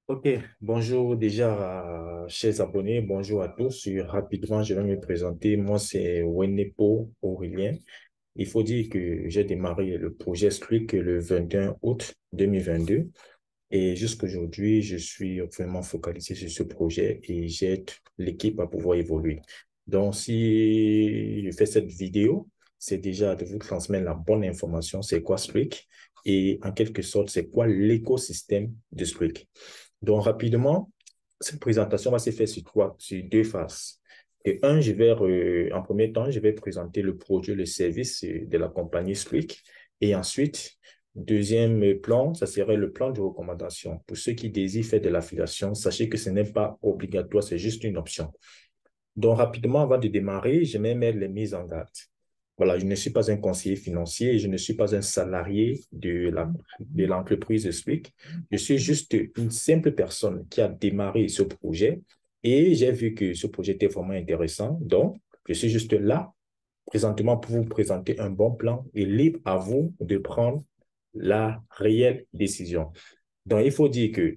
Ok, bonjour déjà, chers abonnés, bonjour à tous. Rapidement, je vais me présenter. Moi, c'est Wenepo Aurélien. Il faut dire que j'ai démarré le projet Scrick le 21 août 2022 et jusqu'aujourd'hui, je suis vraiment focalisé sur ce projet et j'aide l'équipe à pouvoir évoluer. Donc, si je fais cette vidéo, c'est déjà de vous transmettre la bonne information, c'est quoi Scrick et en quelque sorte, c'est quoi l'écosystème de Scrick. Donc, rapidement, cette présentation va se faire sur deux phases. Et en premier temps, je vais présenter le produit, le service de la compagnie Squeak. Et ensuite, deuxième plan, ça serait le plan de recommandation. Pour ceux qui désirent faire de l'affiliation, sachez que ce n'est pas obligatoire, c'est juste une option. Donc, rapidement, avant de démarrer, je vais mettre les mises en garde. Voilà, je ne suis pas un conseiller financier, je ne suis pas un salarié de l'entreprise Speak. Je suis juste une simple personne qui a démarré ce projet et j'ai vu que ce projet était vraiment intéressant. Donc, je suis juste là présentement pour vous présenter un bon plan et libre à vous de prendre la réelle décision. Donc, il faut dire que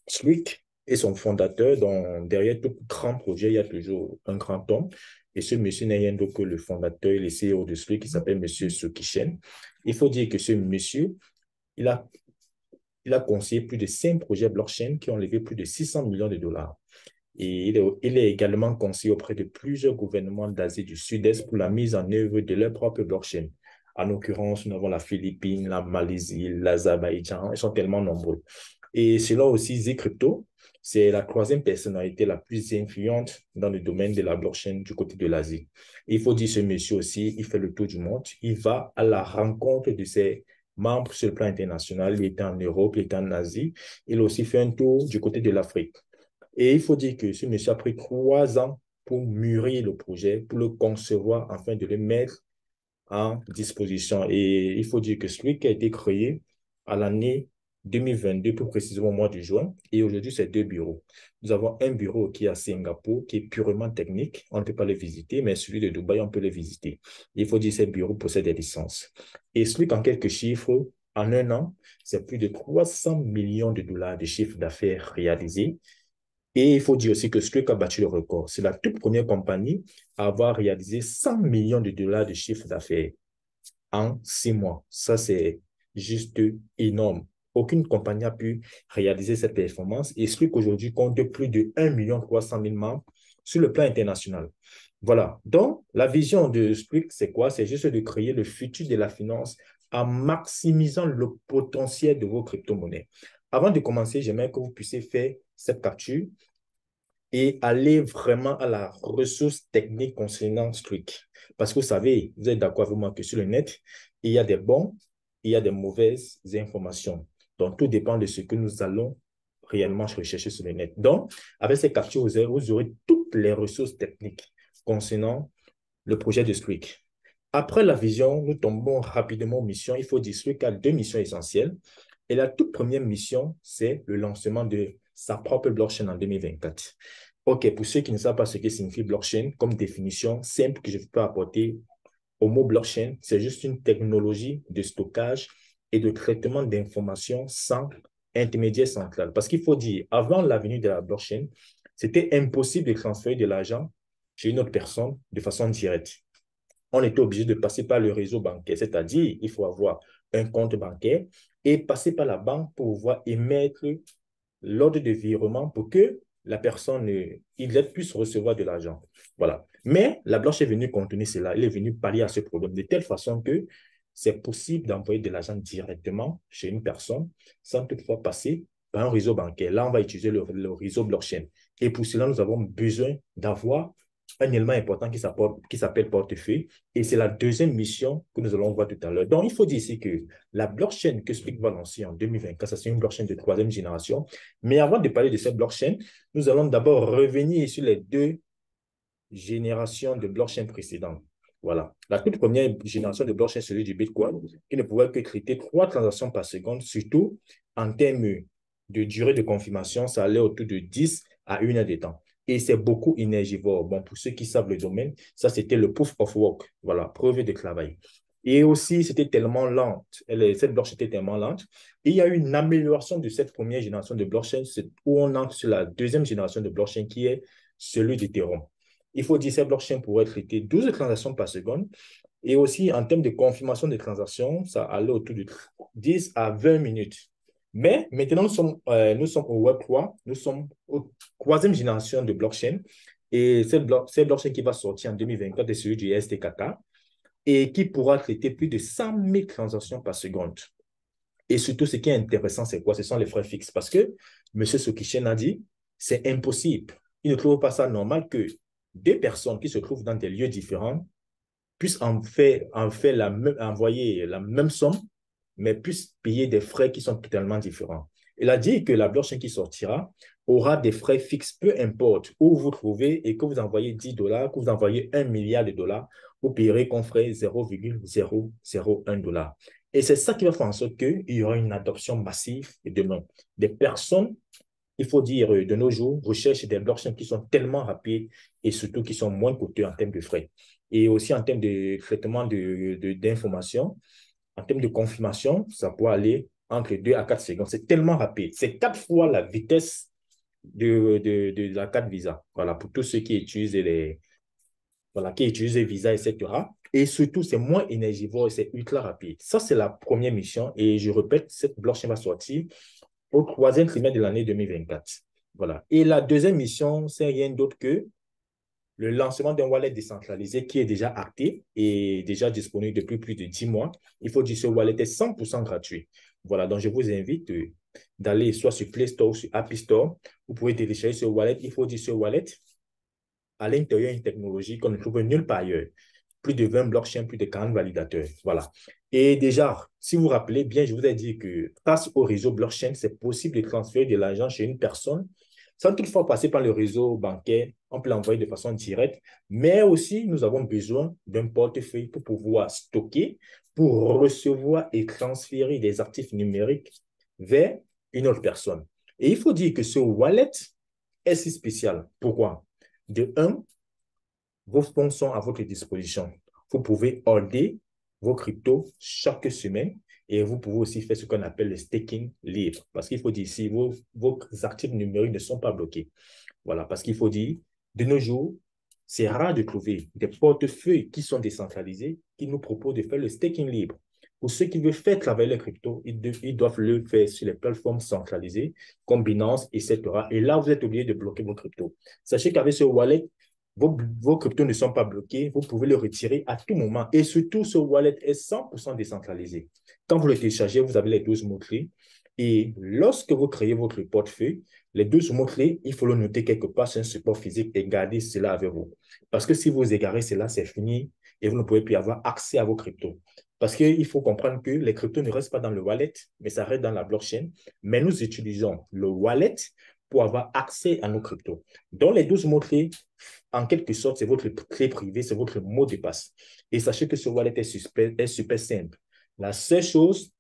Slick est son fondateur. Donc, derrière tout grand projet, il y a toujours un grand homme. Et ce monsieur n'est rien d'autre que le fondateur et le CEO de Slick qui s'appelle monsieur Sukishen. Il faut dire que ce monsieur, il a, il a conseillé plus de 5 projets blockchain qui ont levé plus de 600 millions de dollars. Et il est également conseillé auprès de plusieurs gouvernements d'Asie du Sud-Est pour la mise en œuvre de leur propre blockchain. En l'occurrence, nous avons la Philippine, la Malaisie, l'Azerbaïdjan. Ils sont tellement nombreux. Et selon aussi Zcrypto, c'est la troisième personnalité la plus influente dans le domaine de la blockchain du côté de l'Asie. Il faut dire ce monsieur aussi, il fait le tour du monde. Il va à la rencontre de ses membres sur le plan international. Il était en Europe, il était en Asie. Il a aussi fait un tour du côté de l'Afrique. Et il faut dire que ce monsieur a pris 3 ans pour mûrir le projet, pour le concevoir, afin de le mettre en disposition. Et il faut dire que celui qui a été créé à l'année 2022, plus précisément au mois de juin, et aujourd'hui, c'est 2 bureaux. Nous avons un bureau qui est à Singapour, qui est purement technique. On ne peut pas le visiter, mais celui de Dubaï, on peut le visiter. Il faut dire que ces bureaux possèdent des licences. Et celui qu'en quelques chiffres, en un an, c'est plus de 300 millions de dollars de chiffre d'affaires réalisés. Et il faut dire aussi que Squeak a battu le record. C'est la toute première compagnie à avoir réalisé 100 millions de dollars de chiffre d'affaires en 6 mois. Ça, c'est juste énorme. Aucune compagnie n'a pu réaliser cette performance et Squeak aujourd'hui compte plus de 1,3 million membres sur le plan international. Voilà. Donc, la vision de Squeak, c'est quoi? C'est juste de créer le futur de la finance en maximisant le potentiel de vos crypto-monnaies. Avant de commencer, j'aimerais que vous puissiez faire cette capture et aller vraiment à la ressource technique concernant Streak. Parce que vous savez, vous êtes d'accord avec moi que sur le net, il y a des bons, il y a des mauvaises informations. Donc, tout dépend de ce que nous allons réellement rechercher sur le net. Donc, avec ces captures, vous aurez toutes les ressources techniques concernant le projet de Streak. Après la vision, nous tombons rapidement aux missions. Il faut dire Streak a 2 missions essentielles. Et la toute première mission, c'est le lancement de sa propre blockchain en 2024. OK, pour ceux qui ne savent pas ce que signifie blockchain, comme définition simple que je peux apporter au mot blockchain, c'est juste une technologie de stockage et de traitement d'informations sans intermédiaire central. Parce qu'il faut dire, avant la venue de la blockchain, c'était impossible de transférer de l'argent chez une autre personne de façon directe. On était obligé de passer par le réseau bancaire, c'est-à-dire il faut avoir un compte bancaire et passer par la banque pour pouvoir émettre l'ordre de virement pour que la personne, il puisse recevoir de l'argent. Voilà. Mais la blockchain est venue contenir cela. Elle est venue pallier à ce problème de telle façon que c'est possible d'envoyer de l'argent directement chez une personne sans toutefois passer par un réseau bancaire. Là, on va utiliser le réseau blockchain. Et pour cela, nous avons besoin d'avoir un élément important qui s'appelle portefeuille. Et c'est la deuxième mission que nous allons voir tout à l'heure. Donc, il faut dire ici que la blockchain que Speak va lancer en 2024, ça c'est une blockchain de troisième génération. Mais avant de parler de cette blockchain, nous allons d'abord revenir sur les 2 générations de blockchain précédentes. Voilà. La toute première génération de blockchain, celui du Bitcoin, qui ne pouvait que traiter 3 transactions par seconde, surtout en termes de durée de confirmation, ça allait autour de 10 à 1 heure de temps. Et c'est beaucoup énergivore. Bon, pour ceux qui savent le domaine, ça, c'était le proof of work. Voilà, preuve de travail. Et aussi, c'était tellement lente. Cette blockchain était tellement lente. Et il y a eu une amélioration de cette première génération de blockchain où on entre sur la deuxième génération de blockchain qui est celui d'Ethereum. Il faut dire que cette blockchain pourrait traiter 12 transactions par seconde. Et aussi, en termes de confirmation des transactions, ça allait autour de 10 à 20 minutes. Mais maintenant, nous sommes au Web 3, nous sommes au troisième génération de blockchain. Et cette blockchain qui va sortir en 2024 est celui du STKK et qui pourra traiter plus de 100 000 transactions par seconde. Et surtout, ce qui est intéressant, c'est quoi? Ce sont les frais fixes. Parce que M. Sokishen a dit, c'est impossible. Il ne trouve pas ça normal que deux personnes qui se trouvent dans des lieux différents puissent envoyer la même somme, mais puissent payer des frais qui sont totalement différents. Il a dit que la blockchain qui sortira aura des frais fixes, peu importe où vous trouvez et que vous envoyez 10 dollars, que vous envoyez 1 milliard de dollars, vous payerez qu'on ferait 0,001 dollar. Et c'est ça qui va faire en sorte qu'il y aura une adoption massive demain. Des personnes, il faut dire, de nos jours, recherchent des blockchains qui sont tellement rapides et surtout qui sont moins coûteux en termes de frais. Et aussi en termes de traitement d'informations, en termes de confirmation, ça peut aller entre 2 à 4 secondes. C'est tellement rapide. C'est 4 fois la vitesse de la carte Visa. Voilà, pour tous ceux qui utilisent Visa, etc. Et surtout, c'est moins énergivore et c'est ultra rapide. Ça, c'est la première mission. Et je répète, cette blockchain va sortir au troisième trimestre de l'année 2024. Voilà. Et la deuxième mission, c'est rien d'autre que le lancement d'un wallet décentralisé qui est déjà acté et déjà disponible depuis plus de 10 mois. Il faut dire que ce wallet est 100% gratuit. Voilà, donc je vous invite d'aller soit sur Play Store ou sur App Store. Vous pouvez télécharger ce wallet. Il faut dire ce wallet à l'intérieur une technologie qu'on ne trouve nulle part ailleurs. Plus de 20 blockchains, plus de 40 validateurs. Voilà. Et déjà, si vous vous rappelez bien, je vous ai dit que grâce au réseau blockchain, c'est possible de transférer de l'argent chez une personne sans toutefois passer par le réseau bancaire. On peut l'envoyer de façon directe, mais aussi nous avons besoin d'un portefeuille pour pouvoir stocker, pour recevoir et transférer des actifs numériques vers une autre personne. Et il faut dire que ce wallet est si spécial. Pourquoi? De un, vos fonds sont à votre disposition. Vous pouvez holder vos cryptos chaque semaine et vous pouvez aussi faire ce qu'on appelle le staking libre. Parce qu'il faut dire ici, vos actifs numériques ne sont pas bloqués. Voilà, parce qu'il faut dire, de nos jours, c'est rare de trouver des portefeuilles qui sont décentralisés qui nous proposent de faire le staking libre. Pour ceux qui veulent faire travailler les cryptos, ils doivent le faire sur les plateformes centralisées comme Binance, etc. Et là, vous êtes obligé de bloquer vos cryptos. Sachez qu'avec ce wallet, vos cryptos ne sont pas bloqués, vous pouvez le retirer à tout moment. Et surtout, ce wallet est 100% décentralisé. Quand vous le téléchargez, vous avez les 12 mots-clés. Et lorsque vous créez votre portefeuille, les 12 mots-clés, il faut le noter quelque part sur un support physique et garder cela avec vous. Parce que si vous égarez cela, c'est fini et vous ne pouvez plus avoir accès à vos cryptos. Parce qu'il faut comprendre que les cryptos ne restent pas dans le wallet, mais ça reste dans la blockchain. Mais nous utilisons le wallet pour avoir accès à nos cryptos. Donc, les 12 mots-clés, en quelque sorte, c'est votre clé privée, c'est votre mot de passe. Et sachez que ce wallet est super simple. La seule chose,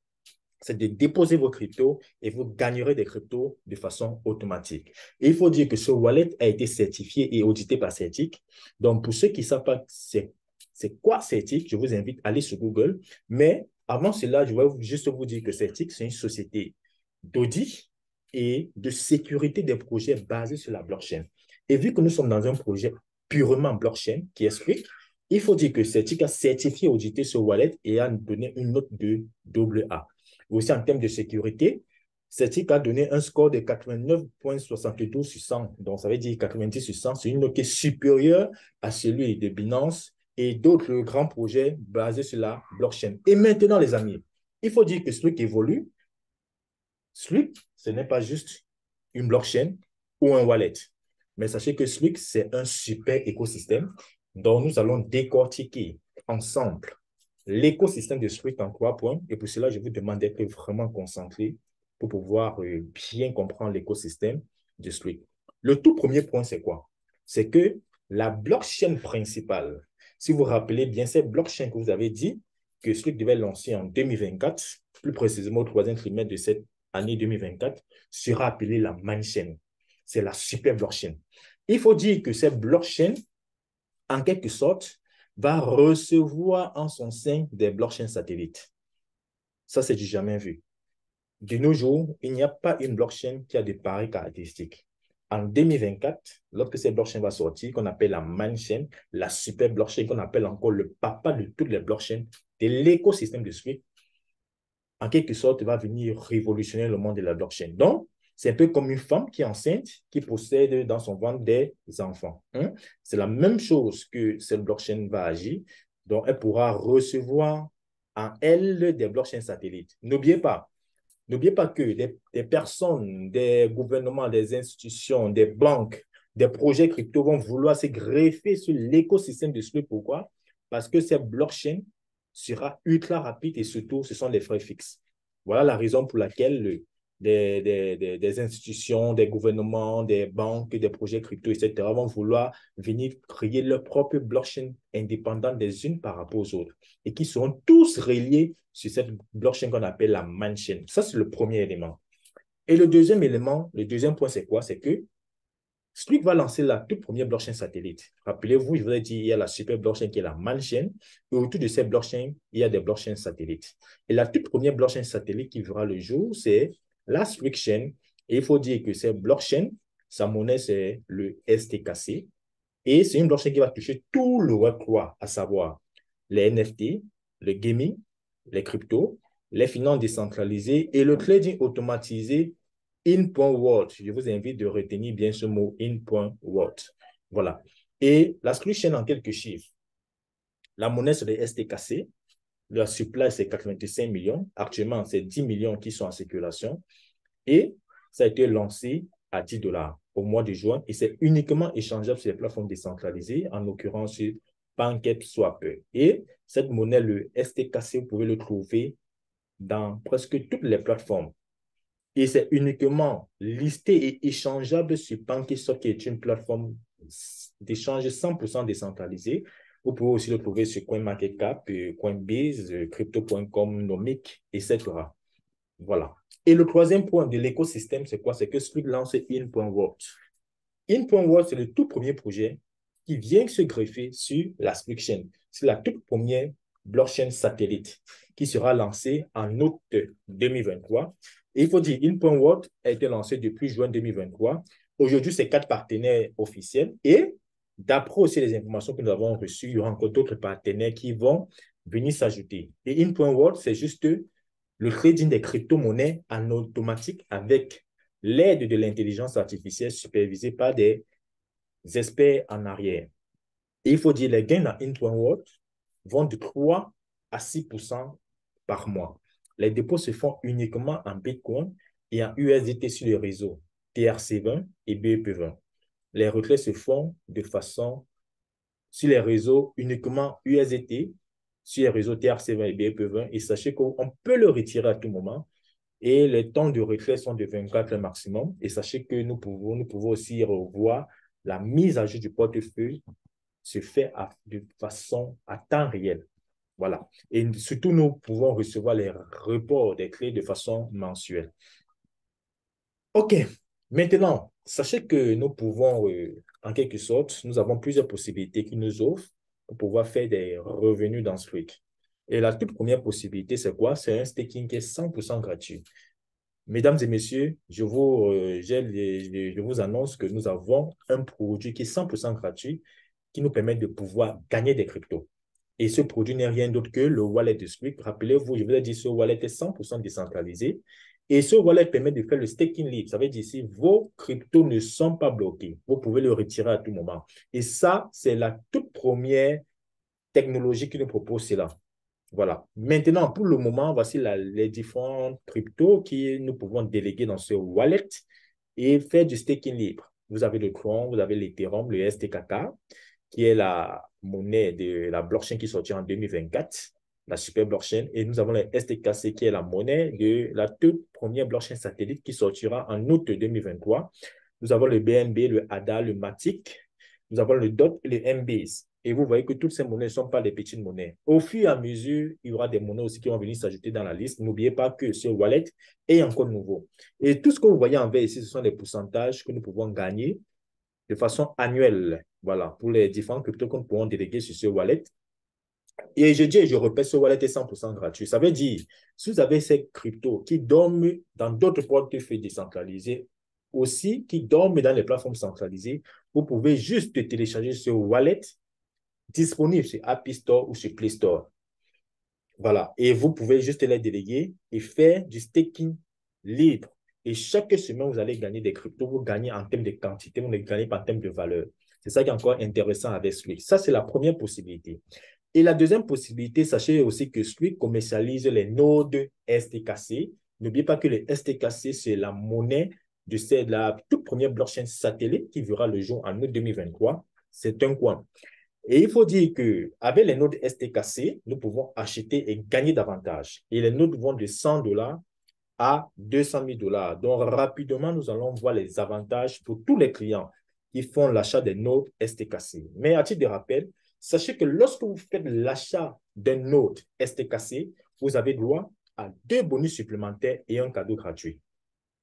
c'est de déposer vos cryptos et vous gagnerez des cryptos de façon automatique. Et il faut dire que ce wallet a été certifié et audité par Certic. Donc, pour ceux qui ne savent pas c'est quoi Certic, je vous invite à aller sur Google. Mais avant cela, je vais juste vous dire que Certic, c'est une société d'audit et de sécurité des projets basés sur la blockchain. Et vu que nous sommes dans un projet purement blockchain qui explique, il faut dire que Certic a certifié et audité ce wallet et a donné une note de AA. Aussi en termes de sécurité, Certic a donné un score de 89,72 sur 100. Donc, ça veut dire 90 sur 100. C'est une note qui est supérieure à celui de Binance et d'autres grands projets basés sur la blockchain. Et maintenant, les amis, il faut dire que Slick évolue. Slick, ce n'est pas juste une blockchain ou un wallet. Mais sachez que Slick, c'est un super écosystème dont nous allons décortiquer ensemble l'écosystème de Swift en 3 points. Et pour cela, je vous demande d'être vraiment concentré pour pouvoir bien comprendre l'écosystème de Swift. Le tout premier point, c'est quoi? C'est que la blockchain principale, si vous vous rappelez bien, cette blockchain que vous avez dit que Swift devait lancer en 2024, plus précisément au troisième trimestre de cette année 2024, sera appelée la Mindchain. C'est la super blockchain. Il faut dire que cette blockchain, en quelque sorte, va recevoir en son sein des blockchains satellites. Ça, c'est du jamais vu. De nos jours, il n'y a pas une blockchain qui a de pareilles caractéristiques. En 2024, lorsque cette blockchain va sortir, qu'on appelle la main chain, la super blockchain, qu'on appelle encore le papa de toutes les blockchains, de l'écosystème de Swift, en quelque sorte, va venir révolutionner le monde de la blockchain. Donc, c'est un peu comme une femme qui est enceinte, qui possède dans son ventre des enfants. Hein? C'est la même chose que cette blockchain va agir. Donc, elle pourra recevoir en elle des blockchains satellites. N'oubliez pas que des personnes, des gouvernements, des institutions, des banques, des projets crypto vont vouloir se greffer sur l'écosystème de Swift. Pourquoi? Parce que cette blockchain sera ultra rapide et surtout, ce sont des frais fixes. Voilà la raison pour laquelle des institutions, des gouvernements, des banques, des projets crypto, etc., vont vouloir venir créer leur propre blockchain indépendante des unes par rapport aux autres et qui seront tous reliés sur cette blockchain qu'on appelle la main chain. Ça, c'est le premier élément. Et le deuxième élément, le deuxième point, c'est quoi? C'est que celui qui va lancer la toute première blockchain satellite. Rappelez-vous, je vous ai dit, il y a la super blockchain qui est la main chain. Et autour de cette blockchain, il y a des blockchains satellites. Et la toute première blockchain satellite qui verra le jour, c'est la Swift Chain. Et il faut dire que cette blockchain, sa monnaie, c'est le STKC. Et c'est une blockchain qui va toucher tout le Web3, à savoir les NFT, le gaming, les cryptos, les finances décentralisées et le trading automatisé in.world. Je vous invite de retenir bien ce mot in.world. Voilà. Et la solution en quelques chiffres. La monnaie sur les STKC, la supply c'est 85 millions. Actuellement, c'est 10 millions qui sont en circulation. Et ça a été lancé à 10 dollars au mois de juin et c'est uniquement échangeable sur les plateformes décentralisées, en l'occurrence sur PancakeSwap. Et cette monnaie, le STKC, vous pouvez le trouver dans presque toutes les plateformes. Et c'est uniquement listé et échangeable sur PancakeSwap, qui est une plateforme d'échange 100% décentralisée. Vous pouvez aussi le trouver sur CoinMarketCap, Coinbase, Crypto.com, Nomic, etc. Voilà. Et le troisième point de l'écosystème, c'est quoi? C'est que Squid lance In.World. In.World, c'est le tout premier projet qui vient se greffer sur la Squid Chain. C'est la toute première blockchain satellite qui sera lancée en août 2023. Et il faut dire, In.World a été lancé depuis juin 2023. Aujourd'hui, c'est 4 partenaires officiels. Et d'après aussi les informations que nous avons reçues, il y aura encore d'autres partenaires qui vont venir s'ajouter. Et In.World, c'est juste le trading des crypto-monnaies en automatique avec l'aide de l'intelligence artificielle supervisée par des experts en arrière. Et il faut dire, les gains dans In.World vont de 3 à 6% par mois. Les dépôts se font uniquement en Bitcoin et en USDT sur les réseaux TRC20 et BEP20. Les retraits se font de façon sur les réseaux uniquement USDT, sur les réseaux TRC20 et BEP20. Et sachez qu'on peut le retirer à tout moment. Et les temps de retrait sont de 24 heures maximum. Et sachez que nous pouvons aussi revoir la mise à jour du portefeuille se fait de façon à temps réel. Voilà. Et surtout, nous pouvons recevoir les reports des clés de façon mensuelle. OK. Maintenant, sachez que nous pouvons, en quelque sorte, nous avons plusieurs possibilités qui nous offrent pour pouvoir faire des revenus dans ce truc. Et la toute première possibilité, c'est quoi? C'est un staking qui est 100% gratuit. Mesdames et messieurs, je vous annonce que nous avons un produit qui est 100% gratuit qui nous permet de pouvoir gagner des cryptos. Et ce produit n'est rien d'autre que le wallet de Squid. Rappelez-vous, je vous ai dit, ce wallet est 100% décentralisé. Et ce wallet permet de faire le staking libre. Ça veut dire ici, vos cryptos ne sont pas bloqués. Vous pouvez le retirer à tout moment. Et ça, c'est la toute première technologie qui nous propose cela. Voilà. Maintenant, pour le moment, voici les différents cryptos que nous pouvons déléguer dans ce wallet et faire du staking libre. Vous avez le Tron, vous avez l'Ethereum, le STKK, qui est la monnaie de la blockchain qui sortira en 2024, la super blockchain. Et nous avons le STKC, qui est la monnaie de la toute première blockchain satellite qui sortira en août 2023. Nous avons le BNB, le ADA, le MATIC. Nous avons le DOT et le MBase. Et vous voyez que toutes ces monnaies ne sont pas des petites monnaies. Au fur et à mesure, il y aura des monnaies aussi qui vont venir s'ajouter dans la liste. N'oubliez pas que ce wallet est encore nouveau. Et tout ce que vous voyez en vert ici, ce sont les pourcentages que nous pouvons gagner de façon annuelle. Voilà, pour les différents cryptos que nous pouvons déléguer sur ce wallet. Et je dis et je répète, ce wallet est 100% gratuit. Ça veut dire, si vous avez ces cryptos qui dorment dans d'autres portefeuilles décentralisés, aussi qui dorment dans les plateformes centralisées, vous pouvez juste télécharger ce wallet disponible sur App Store ou sur Play Store. Voilà. Et vous pouvez juste les déléguer et faire du staking libre. Et chaque semaine, vous allez gagner des cryptos. Vous gagnez en termes de quantité, vous ne gagnez pas en termes de valeur. C'est ça qui est encore intéressant avec Swift. Ça, c'est la première possibilité. Et la deuxième possibilité, sachez aussi que Swift commercialise les nodes STKC. N'oubliez pas que le STKC, c'est la monnaie de la toute première blockchain satellite qui verra le jour en août 2023. C'est un coin. Et il faut dire qu'avec les nodes STKC, nous pouvons acheter et gagner davantage. Et les nodes vont de 100 dollars à 200 000 dollars. Donc, rapidement, nous allons voir les avantages pour tous les clients qui font l'achat des nodes STKC. Mais à titre de rappel, sachez que lorsque vous faites l'achat d'un node STKC, vous avez droit à 2 bonus supplémentaires et un cadeau gratuit.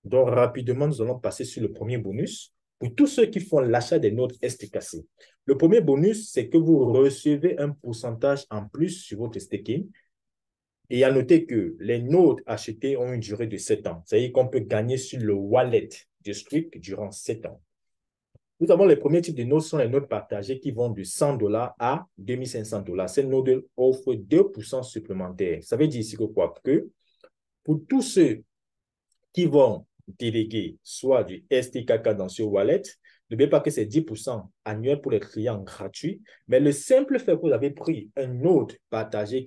Donc, rapidement, nous allons passer sur le premier bonus. Pour tous ceux qui font l'achat des nodes STKC, le premier bonus, c'est que vous recevez un pourcentage en plus sur votre staking. Et à noter que les nodes achetés ont une durée de 7 ans. C'est-à-dire qu'on peut gagner sur le wallet de Swift durant 7 ans. Nous avons les premiers types de nodes, sont les nodes partagés qui vont de 100 dollars à 2500 dollars. Ces nodes offrent 2% supplémentaires. Ça veut dire ici que quoi? Que pour tous ceux qui vont déléguer soit du STKK dans ce wallet, n'oubliez pas que c'est 10% annuel pour les clients gratuits, mais le simple fait que vous avez pris un node partagé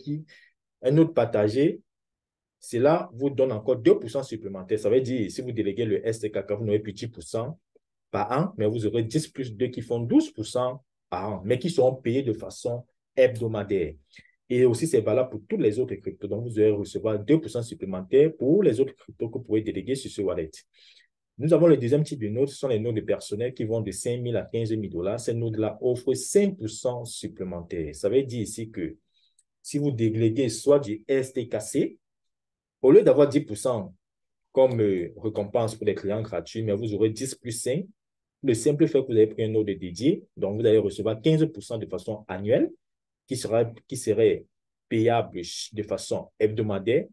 cela vous donne encore 2% supplémentaires. Ça veut dire, si vous déléguez le STKK, vous n'aurez plus 10% par an, mais vous aurez 10 plus 2 qui font 12% par an, mais qui seront payés de façon hebdomadaire. Et aussi, c'est valable pour tous les autres cryptos. Donc, vous allez recevoir 2% supplémentaires pour les autres cryptos que vous pouvez déléguer sur ce wallet. Nous avons le deuxième type de nodes, ce sont les nodes personnels qui vont de 5 000 à 15 000 dollars. Ces nodes-là offrent 5% supplémentaires. Ça veut dire ici que si vous déléguez soit du STKC, au lieu d'avoir 10% comme récompense pour les clients gratuits, mais vous aurez 10 plus 5. Le simple fait que vous avez pris un node dédié, donc vous allez recevoir 15% de façon annuelle qui serait payable de façon hebdomadaire.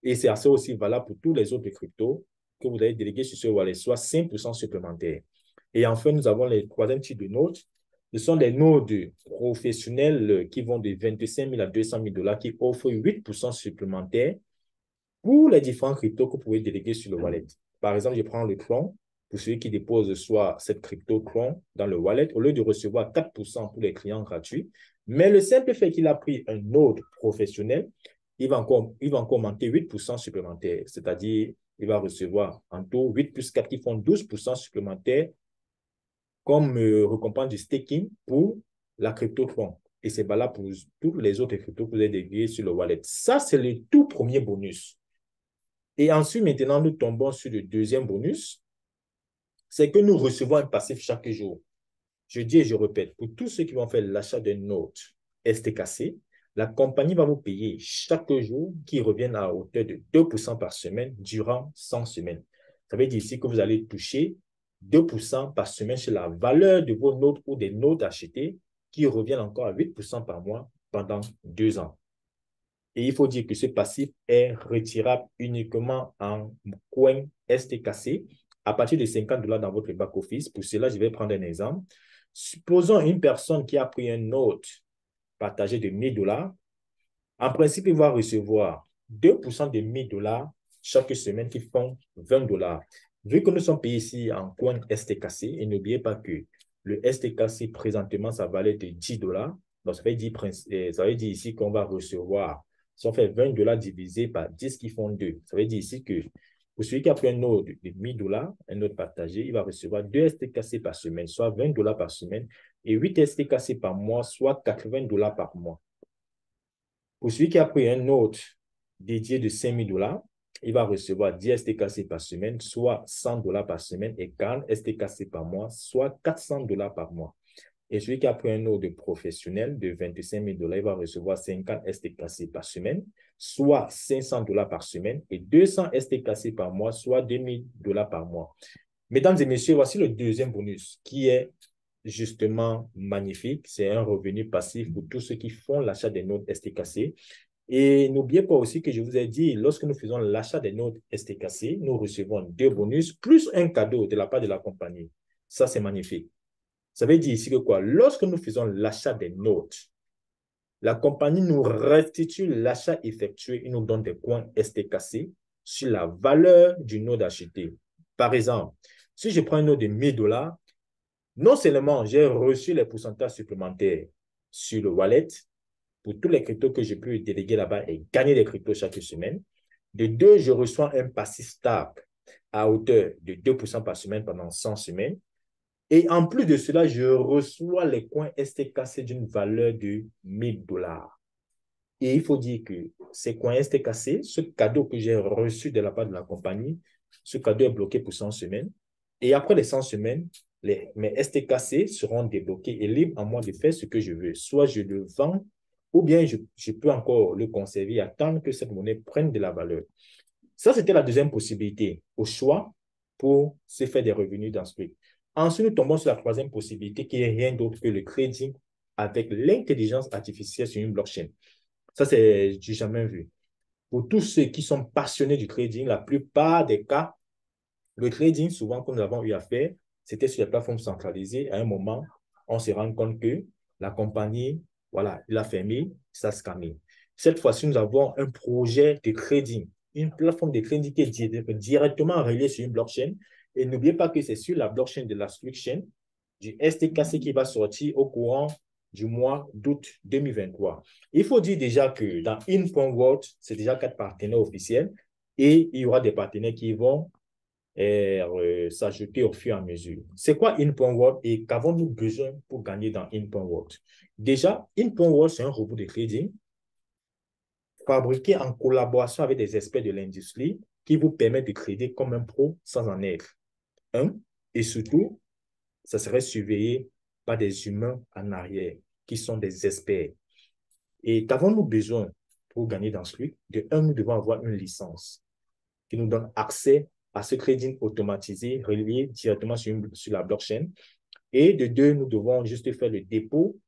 Et c'est assez aussi valable pour tous les autres cryptos que vous allez déléguer sur ce wallet, soit 5% supplémentaires. Et enfin, nous avons les troisième type de nodes. Ce sont des nodes professionnels qui vont de 25 000 à 200 000 dollars qui offrent 8% supplémentaires pour les différents cryptos que vous pouvez déléguer sur le wallet. Par exemple, je prends le Tron. Pour celui qui dépose soit cette crypto Tron dans le wallet, au lieu de recevoir 4% pour les clients gratuits, mais le simple fait qu'il a pris un node professionnel, il va encore monter 8% supplémentaires. C'est-à-dire, il va recevoir en tout 8 plus 4 qui font 12% supplémentaires comme récompense du staking pour la crypto Tron. Et c'est valable pour tous les autres cryptos que vous avez délégués sur le wallet. Ça, c'est le tout premier bonus. Et ensuite, maintenant, nous tombons sur le deuxième bonus, c'est que nous recevons un passif chaque jour. Je dis et je répète, pour tous ceux qui vont faire l'achat d'un node STKC, la compagnie va vous payer chaque jour qui revienne à hauteur de 2% par semaine durant 100 semaines. Ça veut dire ici que vous allez toucher 2% par semaine sur la valeur de vos nodes ou des nodes achetés qui reviennent encore à 8% par mois pendant 2 ans. Et il faut dire que ce passif est retirable uniquement en coin STKC à partir de 50 dollars dans votre back-office. Pour cela, je vais prendre un exemple. Supposons une personne qui a pris un note partagé de 1000 dollars. En principe, il va recevoir 2% de 1000 dollars chaque semaine qui font 20 dollars. Vu que nous sommes payés ici en coin STKC, et n'oubliez pas que le STKC présentement, ça valait de 10 dollars. Donc, ça veut dire ici qu'on va recevoir, si on fait 20 dollars divisé par 10 qui font 2, ça veut dire ici que pour celui qui a pris un node de 1000 dollars, un node partagé, il va recevoir 2 STKC par semaine, soit 20 dollars par semaine, et 8 STKC par mois, soit 80 dollars par mois. Pour celui qui a pris un node dédié de 5 000 dollars, il va recevoir 10 STKC par semaine, soit 100 dollars par semaine, et 40 STKC par mois, soit 400 dollars par mois. Et celui qui a pris un node professionnel de 25 000 dollars, il va recevoir 50 STKC par semaine, soit 500 dollars par semaine, et 200 STKC par mois, soit 2 000 dollars par mois. Mesdames et messieurs, voici le deuxième bonus, qui est justement magnifique. C'est un revenu passif pour tous ceux qui font l'achat des notes STKC. Et n'oubliez pas aussi que je vous ai dit, lorsque nous faisons l'achat des notes STKC, nous recevons 2 bonus plus un cadeau de la part de la compagnie. Ça, c'est magnifique. Ça veut dire ici que quoi? Lorsque nous faisons l'achat des notes, la compagnie nous restitue l'achat effectué et nous donne des coins STKC sur la valeur du note acheté. Par exemple, si je prends une note de 1000 $, non seulement j'ai reçu les pourcentages supplémentaires sur le wallet pour tous les cryptos que j'ai pu déléguer là-bas et gagner des cryptos chaque semaine. De deux, je reçois un passif stable à hauteur de 2% par semaine pendant 100 semaines. Et en plus de cela, je reçois les coins STKC d'une valeur de 1000 $. Et il faut dire que ces coins STKC, ce cadeau que j'ai reçu de la part de la compagnie, ce cadeau est bloqué pour 100 semaines. Et après les 100 semaines, mes STKC seront débloqués et libres à moi de faire ce que je veux. Soit je le vends, ou bien je peux encore le conserver et attendre que cette monnaie prenne de la valeur. Ça, c'était la deuxième possibilité au choix pour se faire des revenus dans ce truc. Ensuite, nous tombons sur la troisième possibilité qui est rien d'autre que le trading avec l'intelligence artificielle sur une blockchain. Ça, c'est du jamais vu. Pour tous ceux qui sont passionnés du trading, la plupart des cas, le trading, souvent, comme nous avons eu à faire, c'était sur les plateformes centralisées. À un moment, on se rend compte que la compagnie, voilà, il a fermé, ça se calme. Cette fois-ci, nous avons un projet de trading, une plateforme de trading qui est directement reliée sur une blockchain. Et n'oubliez pas que c'est sur la blockchain de la Switchchain, du STKC qui va sortir au courant du mois d'août 2023. Il faut dire déjà que dans In.World, c'est déjà 4 partenaires officiels et il y aura des partenaires qui vont s'ajouter au fur et à mesure. C'est quoi In.World et qu'avons-nous besoin pour gagner dans In.World? Déjà, In.World, c'est un robot de trading fabriqué en collaboration avec des experts de l'industrie qui vous permet de trader comme un pro sans en être un. Et surtout, ça serait surveillé par des humains en arrière qui sont des experts. Et qu'avons-nous besoin pour gagner dans ce truc? De un, nous devons avoir une licence qui nous donne accès à ce trading automatisé relié directement sur la blockchain. Et de deux, nous devons juste faire le dépôt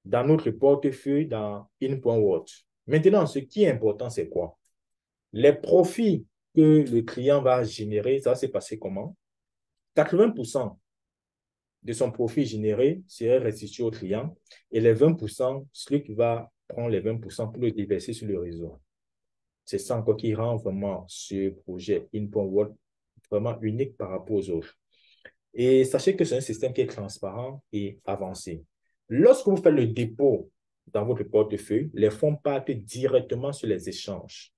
dans notre portefeuille dans In.World. Maintenant, ce qui est important, c'est quoi? Les profits que le client va générer, ça va se passer comment? 80% de son profit généré serait restitué au client et les 20%, celui qui va prendre les 20% pour le déverser sur le réseau. C'est ça encore qui rend vraiment ce projet In.World vraiment unique par rapport aux autres. Et sachez que c'est un système qui est transparent et avancé. Lorsque vous faites le dépôt dans votre portefeuille, les fonds partent directement sur les échanges.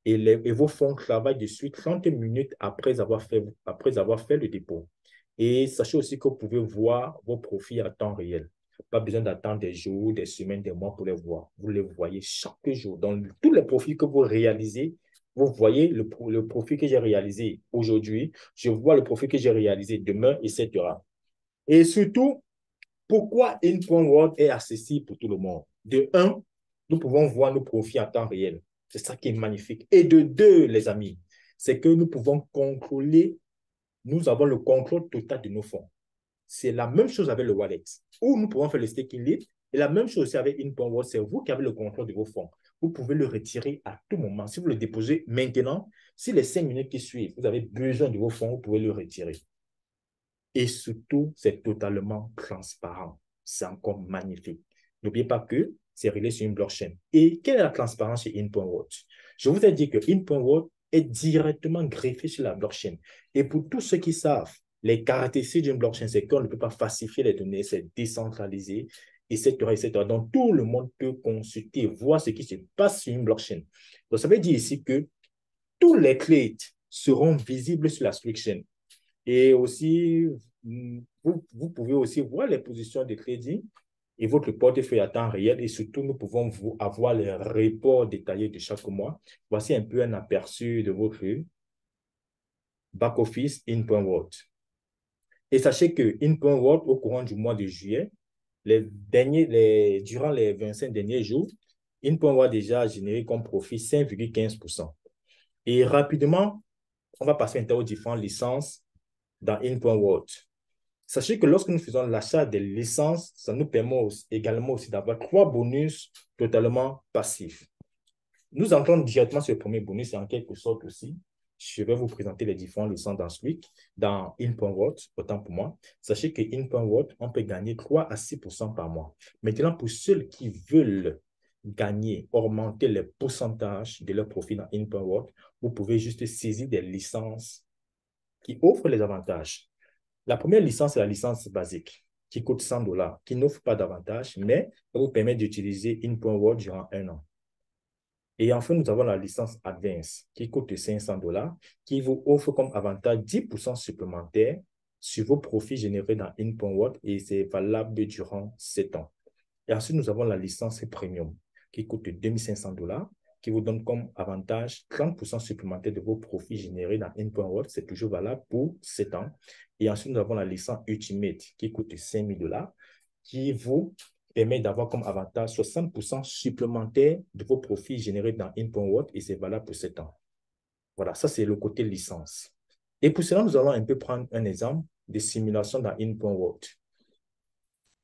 Et vos fonds travaillent dessus 30 minutes après avoir fait le dépôt. Et sachez aussi que vous pouvez voir vos profits à temps réel. Pas besoin d'attendre des jours, des semaines, des mois pour les voir. Vous les voyez chaque jour. Dans tous les profits que vous réalisez, vous voyez le profit que j'ai réalisé aujourd'hui. Je vois le profit que j'ai réalisé demain, etc. Et surtout, pourquoi In.World est accessible pour tout le monde? De un, nous pouvons voir nos profits en temps réel. C'est ça qui est magnifique. Et de deux, les amis, c'est que nous pouvons contrôler, nous avons le contrôle total de nos fonds. C'est la même chose avec le wallet, où nous pouvons faire le staking libre. Et la même chose aussi avec In.World, c'est vous qui avez le contrôle de vos fonds. Vous pouvez le retirer à tout moment. Si vous le déposez maintenant, si les 5 minutes qui suivent, vous avez besoin de vos fonds, vous pouvez le retirer. Et surtout, c'est totalement transparent. C'est encore magnifique. N'oubliez pas que c'est relié sur une blockchain. Et quelle est la transparence chez In.World? Je vous ai dit que In.World est directement greffé sur la blockchain. Et pour tous ceux qui savent, les caractéristiques d'une blockchain, c'est qu'on ne peut pas falsifier les données, c'est décentralisé, etc., etc. Donc, tout le monde peut consulter, voir ce qui se passe sur une blockchain. Donc, ça veut dire ici que tous les trades seront visibles sur la blockchain. Et aussi, vous pouvez aussi voir les positions de crédit et votre portefeuille à temps réel. Et surtout, nous pouvons avoir les reports détaillés de chaque mois. Voici un peu un aperçu de votre back-office In.World. Et sachez que In.World, au courant du mois de juillet, durant les 25 derniers jours, In.World a déjà généré comme profit 5,15%. Et rapidement, on va passer aux différentes licences dans In.World. Sachez que lorsque nous faisons l'achat des licences, ça nous permet également aussi d'avoir 3 bonus totalement passifs. Nous entrons directement sur le premier bonus et en quelque sorte aussi, je vais vous présenter les différentes licences dans Squeak, dans In.World, autant pour moi. Sachez que In.World, on peut gagner 3 à 6% par mois. Maintenant, pour ceux qui veulent gagner, augmenter les pourcentages de leur profit dans In.World, vous pouvez juste saisir des licences qui offrent les avantages. La première licence, c'est la licence basique, qui coûte $100, qui n'offre pas d'avantages, mais vous permet d'utiliser In.World durant 1 an. Et enfin, nous avons la licence Advance qui coûte $500, qui vous offre comme avantage 10% supplémentaire sur vos profits générés dans In.World et c'est valable durant 7 ans. Et ensuite, nous avons la licence Premium qui coûte $2500, qui vous donne comme avantage 30% supplémentaire de vos profits générés dans In.World. C'est toujours valable pour 7 ans. Et ensuite, nous avons la licence Ultimate qui coûte $5000, qui vous permet d'avoir comme avantage 60% supplémentaire de vos profits générés dans In.World et c'est valable pour 7 ans. Voilà, ça c'est le côté licence. Et pour cela, nous allons un peu prendre un exemple de simulation dans In.World.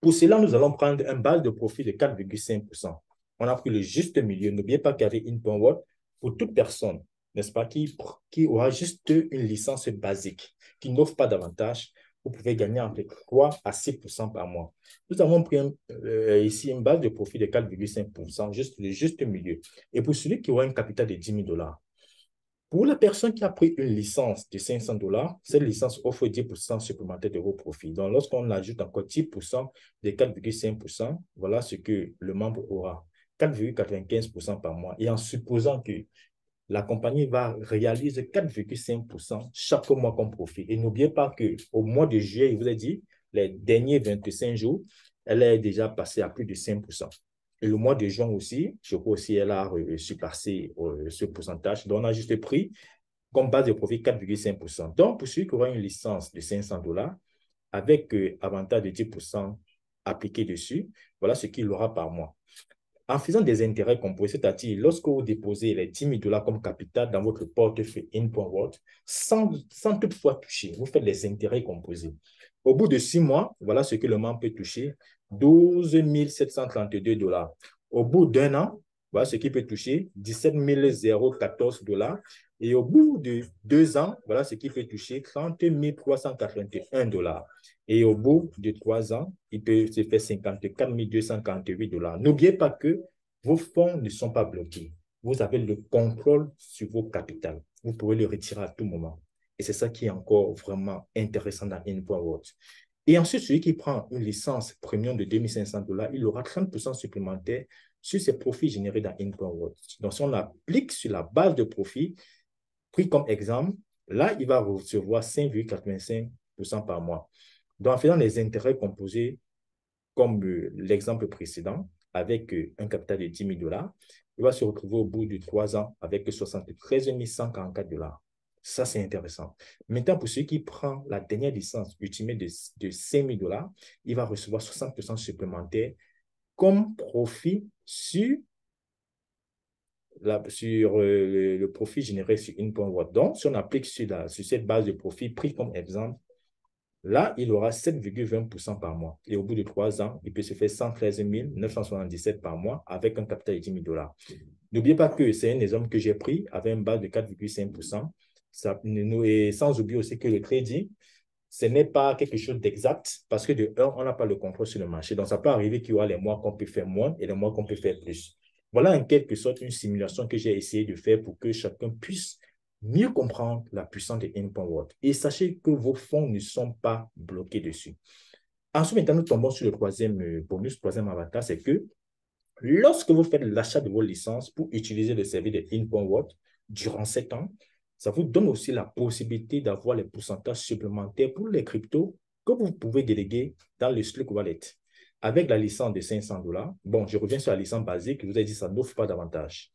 Pour cela, nous allons prendre un base de profit de 4,5%. On a pris le juste milieu. N'oubliez pas qu'il y avait In.World pour toute personne, n'est-ce pas, qui aura juste une licence basique, qui n'offre pas d'avantage. Vous pouvez gagner entre 3 à 6% par mois. Nous avons pris ici une base de profit de 4,5%, juste le juste milieu. Et pour celui qui aura un capital de $10,000, pour la personne qui a pris une licence de $500, cette licence offre 10% supplémentaire de vos profits. Donc, lorsqu'on ajoute encore 10% de 4,5%, voilà ce que le membre aura. 4,95% par mois. Et en supposant que la compagnie va réaliser 4,5% chaque mois comme profit. Et n'oubliez pas qu'au mois de juillet, il vous a dit, les derniers 25 jours, elle est déjà passée à plus de 5%. Et le mois de juin aussi, je crois aussi, elle a surpassé ce pourcentage. Donc, on a juste pris comme base de profit 4,5%. Donc, pour celui qui aura une licence de $500, avec avantage de 10% appliqué dessus, voilà ce qu'il aura par mois. En faisant des intérêts composés, c'est-à-dire lorsque vous déposez les $10,000 comme capital dans votre portefeuille In.World, sans toutefois toucher, vous faites les intérêts composés. Au bout de 6 mois, voilà ce que le membre peut toucher, $12 732. Au bout d'1 an, voilà ce qu'il peut toucher, $17 014. Et au bout de 2 ans, voilà ce qu'il peut toucher, $30 381. Et au bout de 3 ans, il peut se faire $54 248. N'oubliez pas que vos fonds ne sont pas bloqués. Vous avez le contrôle sur vos capitales. Vous pouvez le retirer à tout moment. Et c'est ça qui est encore vraiment intéressant dans In.World. Et ensuite, celui qui prend une licence premium de $2500, il aura 30% supplémentaire sur ses profits générés dans In.World. Donc, si on applique sur la base de profit, pris comme exemple, là, il va recevoir 5,85% par mois. Donc, en faisant les intérêts composés, comme l'exemple précédent, avec un capital de $10,000, il va se retrouver au bout de 3 ans avec 73 144 $. Ça, c'est intéressant. Maintenant, pour celui qui prend la dernière licence ultimate de $5,000, il va recevoir 60% supplémentaire comme profit sur le profit généré sur In.World. Donc, si on applique sur cette base de profit pris comme exemple, là, il aura 7,20% par mois. Et au bout de 3 ans, il peut se faire 113 977 par mois avec un capital de $10,000. N'oubliez pas que c'est un exemple que j'ai pris avec une base de 4,5%. Et sans oublier aussi que le crédit, ce n'est pas quelque chose d'exact parce que de un, on n'a pas le contrôle sur le marché. Donc, ça peut arriver qu'il y aura les mois qu'on peut faire moins et les mois qu'on peut faire plus. Voilà en quelque sorte une simulation que j'ai essayé de faire pour que chacun puisse mieux comprendre la puissance de In.World. Et sachez que vos fonds ne sont pas bloqués dessus. Ensuite, maintenant, nous tombons sur le troisième bonus, troisième avantage, c'est que lorsque vous faites l'achat de vos licences pour utiliser le service de In.World durant 7 ans, ça vous donne aussi la possibilité d'avoir les pourcentages supplémentaires pour les cryptos que vous pouvez déléguer dans le Slick Wallet. Avec la licence de $500, bon, je reviens sur la licence basique, je vous ai dit que ça n'offre pas d'avantage.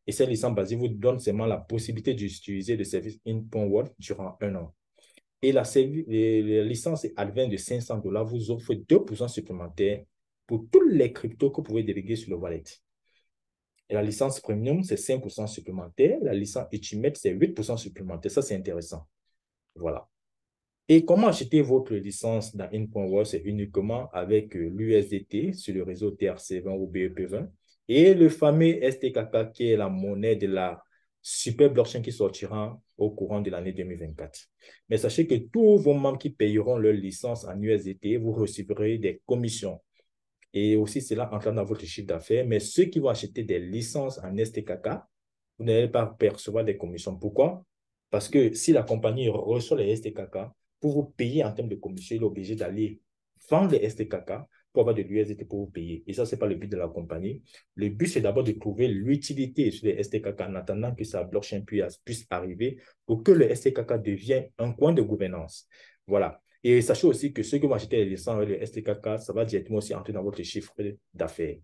Et cette licence basique vous donne seulement la possibilité d'utiliser le service In.World durant 1 an. Et la licence Advance de $500 vous offre 2% supplémentaires pour tous les cryptos que vous pouvez déléguer sur le wallet. Et la licence Premium, c'est 5% supplémentaire. La licence Ultimate, c'est 8% supplémentaire. Ça, c'est intéressant. Voilà. Et comment acheter votre licence dans In.World? C'est uniquement avec l'USDT sur le réseau TRC20 ou BEP20 et le fameux STKK qui est la monnaie de la super blockchain qui sortira au courant de l'année 2024. Mais sachez que tous vos membres qui payeront leur licence en USDT, vous recevrez des commissions. Et aussi, cela entre dans votre chiffre d'affaires. Mais ceux qui vont acheter des licences en STKK, vous n'allez pas percevoir des commissions. Pourquoi? Parce que si la compagnie reçoit les STKK, pour vous payer en termes de commission, il est obligé d'aller vendre les STKK pour avoir de l'USDT pour vous payer. Et ça, ce n'est pas le but de la compagnie. Le but, c'est d'abord de trouver l'utilité sur les STKK en attendant que sa blockchain puisse arriver pour que le STKK devienne un coin de gouvernance. Voilà. Et sachez aussi que ceux qui vont acheter les licences avec le STKK, ça va directement aussi entrer dans votre chiffre d'affaires.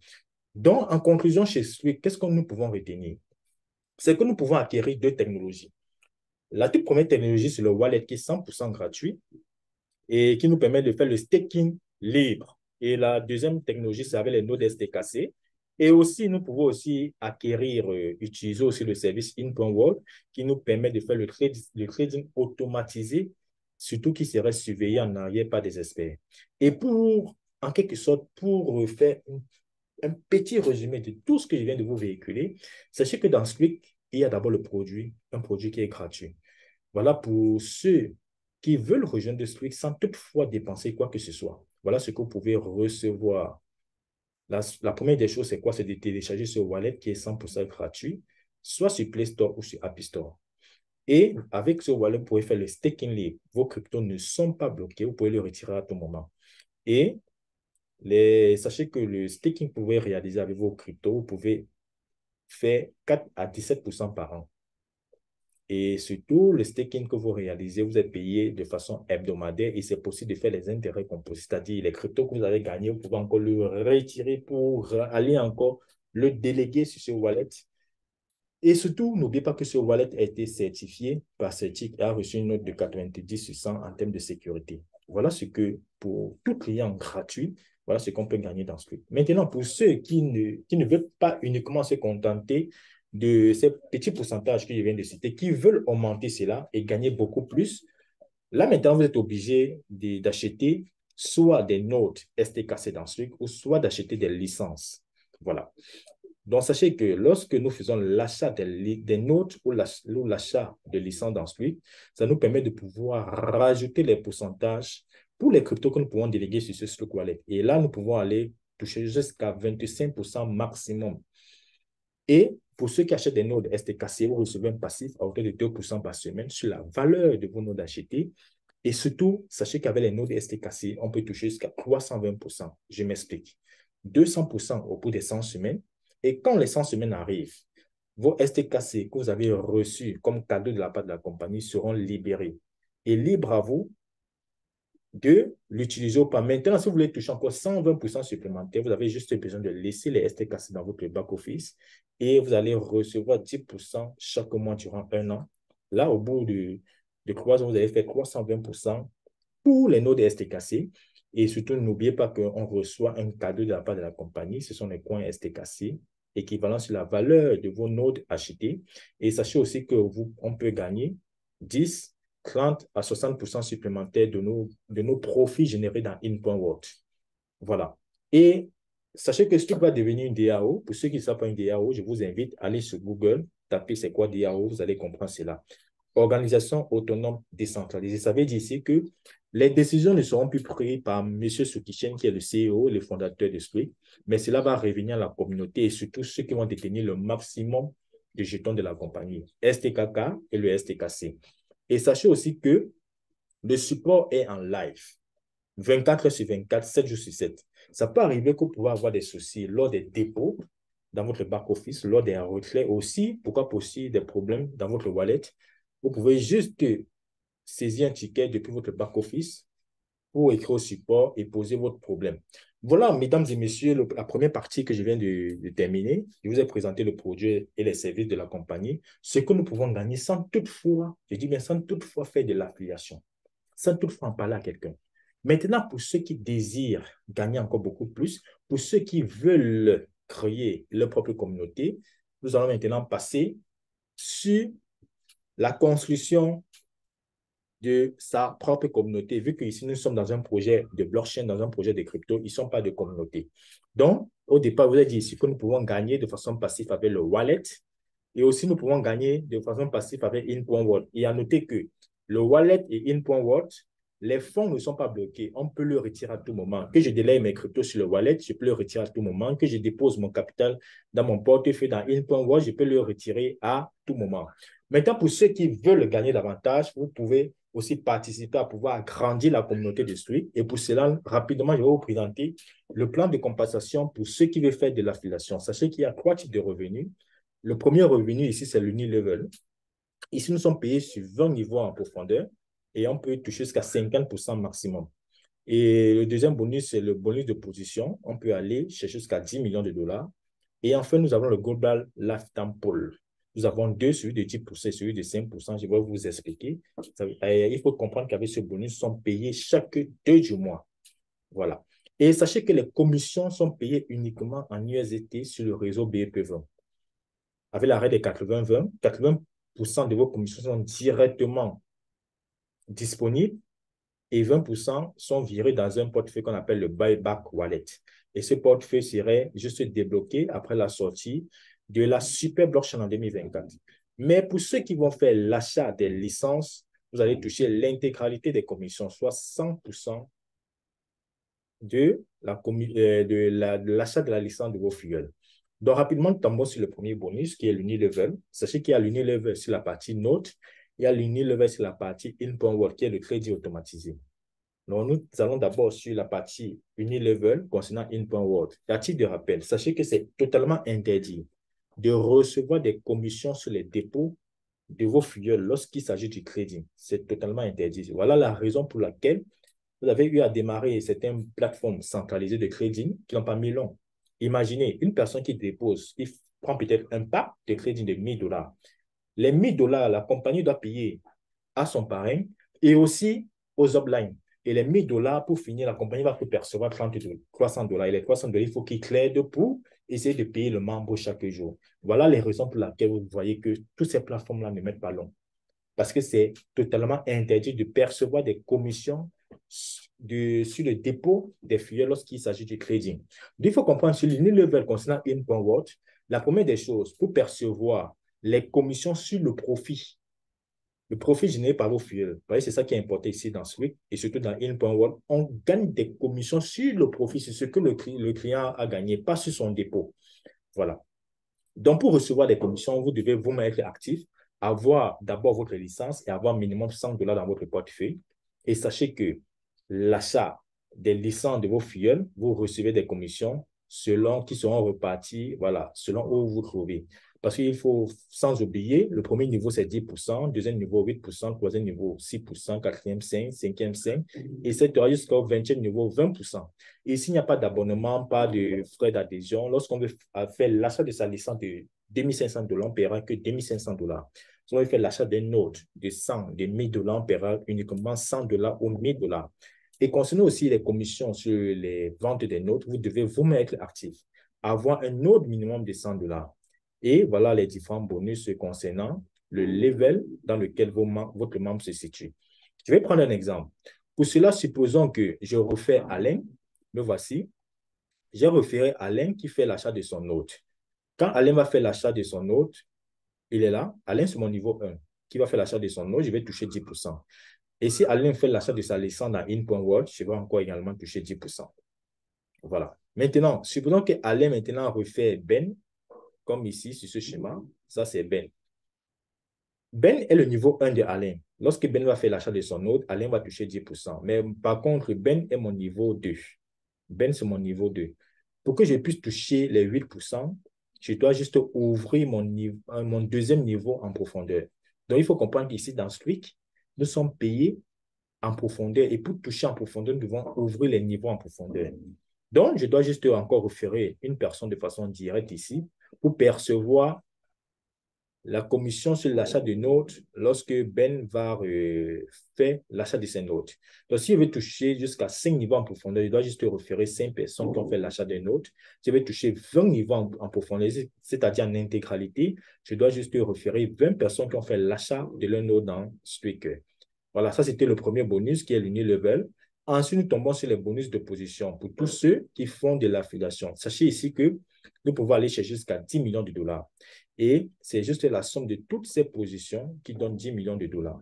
Donc, en conclusion, chez Swift, qu'est-ce que nous pouvons retenir? C'est que nous pouvons acquérir deux technologies. La toute première technologie, c'est le wallet qui est 100% gratuit et qui nous permet de faire le staking libre. Et la deuxième technologie, c'est avec les nodes STKC. Et aussi, nous pouvons aussi acquérir, utiliser aussi le service In.World qui nous permet de faire le trading automatisé, surtout qui serait surveillé en arrière par des experts. Et pour, en quelque sorte, pour faire un petit résumé de tout ce que je viens de vous véhiculer, sachez que dans Squeak, il y a d'abord le produit, un produit qui est gratuit. Voilà pour ceux qui veulent rejoindre Squeak sans toutefois dépenser quoi que ce soit. Voilà ce que vous pouvez recevoir. La première des choses, c'est quoi? C'est de télécharger ce wallet qui est 100% gratuit, soit sur Play Store ou sur App Store. Et avec ce wallet, vous pouvez faire le staking libre. Vos cryptos ne sont pas bloqués, vous pouvez le retirer à tout moment. Et sachez que le staking que vous pouvez réaliser avec vos cryptos, vous pouvez faire 4 à 17% par an. Et surtout, le staking que vous réalisez, vous êtes payé de façon hebdomadaire et c'est possible de faire les intérêts composés, c'est-à-dire les cryptos que vous avez gagnés, vous pouvez encore le retirer pour aller encore le déléguer sur ce wallet. Et surtout, n'oubliez pas que ce wallet a été certifié par Certic et a reçu une note de 90 sur 100 en termes de sécurité. Voilà ce que, pour tout client gratuit, voilà ce qu'on peut gagner dans ce truc. Maintenant, pour ceux qui ne veulent pas uniquement se contenter de ces petits pourcentages que je viens de citer, qui veulent augmenter cela et gagner beaucoup plus, là maintenant, vous êtes obligé d'acheter soit des notes STKC dans ce truc ou soit d'acheter des licences. Voilà. Donc, sachez que lorsque nous faisons l'achat des notes ou l'achat de licences dans Squid, ça nous permet de pouvoir rajouter les pourcentages pour les cryptos que nous pouvons déléguer sur ce Squid Wallet. Et là, nous pouvons aller toucher jusqu'à 25% maximum. Et pour ceux qui achètent des nodes STKC, vous recevez un passif à hauteur de 2% par semaine sur la valeur de vos nodes achetées. Et surtout, sachez qu'avec les nodes STKC, on peut toucher jusqu'à 320%. Je m'explique. 200% au bout des 100 semaines. Et quand les 100 semaines arrivent, vos STKC que vous avez reçus comme cadeau de la part de la compagnie seront libérés. Et libre à vous de l'utiliser ou pas. Maintenant, si vous voulez toucher encore 120% supplémentaire, vous avez juste besoin de laisser les STKC dans votre back-office et vous allez recevoir 10% chaque mois durant un an. Là, au bout de 3 ans, vous allez faire 320% pour les nodes STKC. Et surtout, n'oubliez pas qu'on reçoit un cadeau de la part de la compagnie. Ce sont les coins STKC équivalents sur la valeur de vos nodes achetées. Et sachez aussi qu'on peut gagner 10, 30 à 60% supplémentaires de nos profits générés dans In.World. Voilà. Et sachez que ce qui va devenir une DAO, pour ceux qui ne savent pas une DAO, je vous invite à aller sur Google, taper c'est quoi DAO, vous allez comprendre cela. Organisation autonome décentralisée. Ça veut dire ici que les décisions ne seront plus prises par M. Soukishen, qui est le CEO, le fondateur de Squid, mais cela va revenir à la communauté et surtout ceux qui vont détenir le maximum de jetons de la compagnie, STKK et le STKC. Et sachez aussi que le support est en live, 24 heures sur 24, 7 jours sur 7. Ça peut arriver que vous pouvez avoir des soucis lors des dépôts dans votre back-office, lors des retraits aussi, pourquoi pas aussi des problèmes dans votre wallet. Vous pouvez juste saisir un ticket depuis votre back-office pour écrire au support et poser votre problème. Voilà, mesdames et messieurs, la première partie que je viens de terminer. Je vous ai présenté le produit et les services de la compagnie, ce que nous pouvons gagner sans toutefois, je dis bien sans toutefois faire de l'affiliation, sans toutefois en parler à quelqu'un. Maintenant, pour ceux qui désirent gagner encore beaucoup plus, pour ceux qui veulent créer leur propre communauté, nous allons maintenant passer sur la construction de sa propre communauté, vu qu'ici, nous sommes dans un projet de blockchain, dans un projet de crypto, ils ne sont pas de communauté. Donc, au départ, vous avez dit ici que nous pouvons gagner de façon passive avec le wallet et aussi nous pouvons gagner de façon passive avec in.world. Et à noter que le wallet et in.world, les fonds ne sont pas bloqués. On peut le retirer à tout moment. Que je délaye mes cryptos sur le wallet, je peux le retirer à tout moment. Que je dépose mon capital dans mon portefeuille dans in.world, je peux le retirer à tout moment. Maintenant, pour ceux qui veulent gagner davantage, vous pouvez aussi participer à pouvoir agrandir la communauté de Street. Et pour cela, rapidement, je vais vous présenter le plan de compensation pour ceux qui veulent faire de l'affiliation. Sachez qu'il y a 3 types de revenus. Le premier revenu ici, c'est l'unilevel. Ici, nous sommes payés sur 20 niveaux en profondeur et on peut toucher jusqu'à 50% maximum. Et le deuxième bonus, c'est le bonus de position. On peut aller chercher jusqu'à 10 millions de dollars. Et enfin, nous avons le Global Lifetime Pool. Nous avons deux, celui de 10% et celui de 5%. Je vais vous expliquer. Il faut comprendre qu'avec ce bonus, ils sont payés chaque 2 du mois. Voilà. Et sachez que les commissions sont payées uniquement en USDT sur le réseau BEP20. Avec l'arrêt des 80-20, 80% de vos commissions sont directement disponibles et 20% sont virés dans un portefeuille qu'on appelle le buyback wallet. Et ce portefeuille serait juste débloqué après la sortie de la super blockchain en 2024. Mais pour ceux qui vont faire l'achat des licences, vous allez toucher l'intégralité des commissions, soit 100% de l'achat de la licence de vos fuels. Donc, rapidement, tombons sur le premier bonus qui est l'unilevel. Sachez qu'il y a l'unilevel sur la partie note, il y a l'unilevel sur la partie in.world qui est le crédit automatisé. Donc, nous allons d'abord sur la partie unilevel concernant in.world. À titre de rappel, sachez que c'est totalement interdit de recevoir des commissions sur les dépôts de vos fuels lorsqu'il s'agit du crédit. C'est totalement interdit. Voilà la raison pour laquelle vous avez eu à démarrer certaines plateformes centralisées de crédit qui n'ont pas mis long. Imaginez une personne qui dépose, il prend peut-être un pack de crédit de 1000 dollars. Les 1000 dollars, la compagnie doit payer à son parrain et aussi aux uplines. Et les 1000 dollars, pour finir, la compagnie va percevoir 300 dollars. Et les 300 dollars, il faut qu'il claide pour essayer de payer le membre chaque jour. Voilà les raisons pour lesquelles vous voyez que toutes ces plateformes-là ne mettent pas long. Parce que c'est totalement interdit de percevoir des commissions sur le dépôt des fuels lorsqu'il s'agit du crédit. Donc, il faut comprendre sur l'unilevel concernant in.world, la première des choses, pour percevoir les commissions sur le profit généré par vos fuels. Vous voyez, c'est ça qui est important ici dans Swift et surtout dans in.world. On gagne des commissions sur le profit, sur ce que le client a gagné, pas sur son dépôt. Voilà. Donc, pour recevoir des commissions, vous devez vous mettre actif, avoir d'abord votre licence et avoir minimum 100 dollars dans votre portefeuille. Et sachez que l'achat des licences de vos fuels, vous recevez des commissions qui seront reparties, voilà, selon où vous trouvez. Parce qu'il faut, sans oublier, le premier niveau, c'est 10%, deuxième niveau, 8%, troisième niveau, 6%, quatrième, 5%, cinquième, 5%, et cette jusqu'au 20e niveau, 20%. Et s'il n'y a pas d'abonnement, pas de frais d'adhésion, lorsqu'on veut faire l'achat de sa licence de 2500 dollars, on ne paiera que 2500 dollars. Si on veut faire l'achat d'un note de 100, de 1000 dollars, on paiera uniquement 100 dollars ou 1000 dollars. Et concernant aussi les commissions sur les ventes des notes, vous devez vous mettre actif, avoir un note minimum de 100 dollars. Et voilà les différents bonus concernant le level dans lequel votre membre se situe. Je vais prendre un exemple. Pour cela, supposons que je refais Alain. Me voici. J'ai référé Alain qui fait l'achat de son note. Quand Alain va faire l'achat de son note, il est là. Alain, c'est mon niveau 1 qui va faire l'achat de son note. Je vais toucher 10%. Et si Alain fait l'achat de sa licence dans in.world, je vais encore également toucher 10%. Voilà. Maintenant, supposons que Alain maintenant refait Ben, comme ici sur ce schéma. Ça, c'est Ben. Ben est le niveau 1 de Alain. Lorsque Ben va faire l'achat de son note, Alain va toucher 10%. Mais par contre, Ben est mon niveau 2. Ben, c'est mon niveau 2. Pour que je puisse toucher les 8%, je dois juste ouvrir mon deuxième niveau en profondeur. Donc, il faut comprendre qu'ici, dans Squeak, nous sommes payés en profondeur. Et pour toucher en profondeur, nous devons ouvrir les niveaux en profondeur. Donc, je dois juste encore référer une personne de façon directe ici pour percevoir la commission sur l'achat de notes lorsque Ben va faire l'achat de ses notes. Donc, si je veux toucher jusqu'à 5 niveaux en profondeur, je dois juste référer 5 personnes qui ont fait l'achat de notes. Si je veux toucher 20 niveaux en profondeur, c'est-à-dire en intégralité, je dois juste référer 20 personnes qui ont fait l'achat de leur note dans Streaker. Voilà, ça c'était le premier bonus qui est l'unilevel. Ensuite, nous tombons sur les bonus de position pour tous ceux qui font de l'affiliation. Sachez ici que nous pouvons aller chercher jusqu'à 10 millions de dollars. Et c'est juste la somme de toutes ces positions qui donne 10 millions de dollars.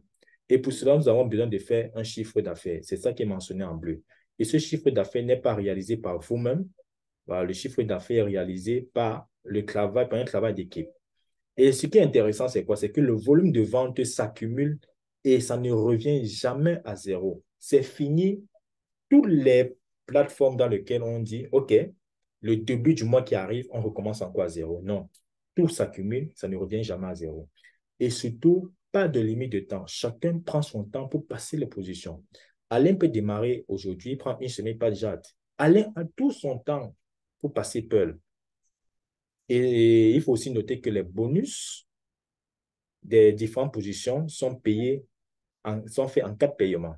Et pour cela, nous avons besoin de faire un chiffre d'affaires. C'est ça qui est mentionné en bleu. Et ce chiffre d'affaires n'est pas réalisé par vous-même. Voilà, le chiffre d'affaires est réalisé par par un travail d'équipe. Et ce qui est intéressant, c'est quoi? C'est que le volume de vente s'accumule et ça ne revient jamais à zéro. C'est fini. Toutes les plateformes dans lesquelles on dit, OK, le début du mois qui arrive, on recommence encore à zéro. Non, tout s'accumule, ça ne revient jamais à zéro. Et surtout, pas de limite de temps. Chacun prend son temps pour passer les positions. Alain peut démarrer aujourd'hui, il prend une semaine, pas de jade. Alain a tout son temps pour passer Pearl. Et il faut aussi noter que les bonus des différentes positions sont payés, sont faits en 4 paiements.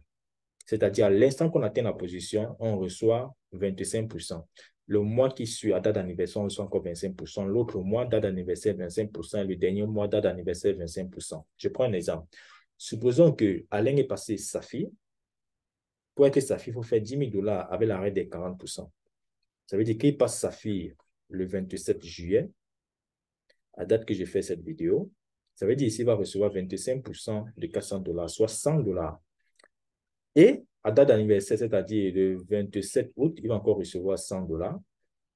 C'est-à-dire, à l'instant qu'on atteint la position, on reçoit 25%. Le mois qui suit, à date d'anniversaire, on reçoit encore 25%. L'autre mois, date d'anniversaire, 25%. Le dernier mois, date d'anniversaire, 25%. Je prends un exemple. Supposons que Alain est passé Safi. Pour être Safi, il faut faire 10 000 dollars avec l'arrêt des 40%. Ça veut dire qu'il passe Safi le 27 juillet, à date que j'ai fait cette vidéo. Ça veut dire ici, il va recevoir 25% de 400 dollars, soit 100 dollars. Et à date d'anniversaire, c'est-à-dire le 27 août, il va encore recevoir 100 dollars.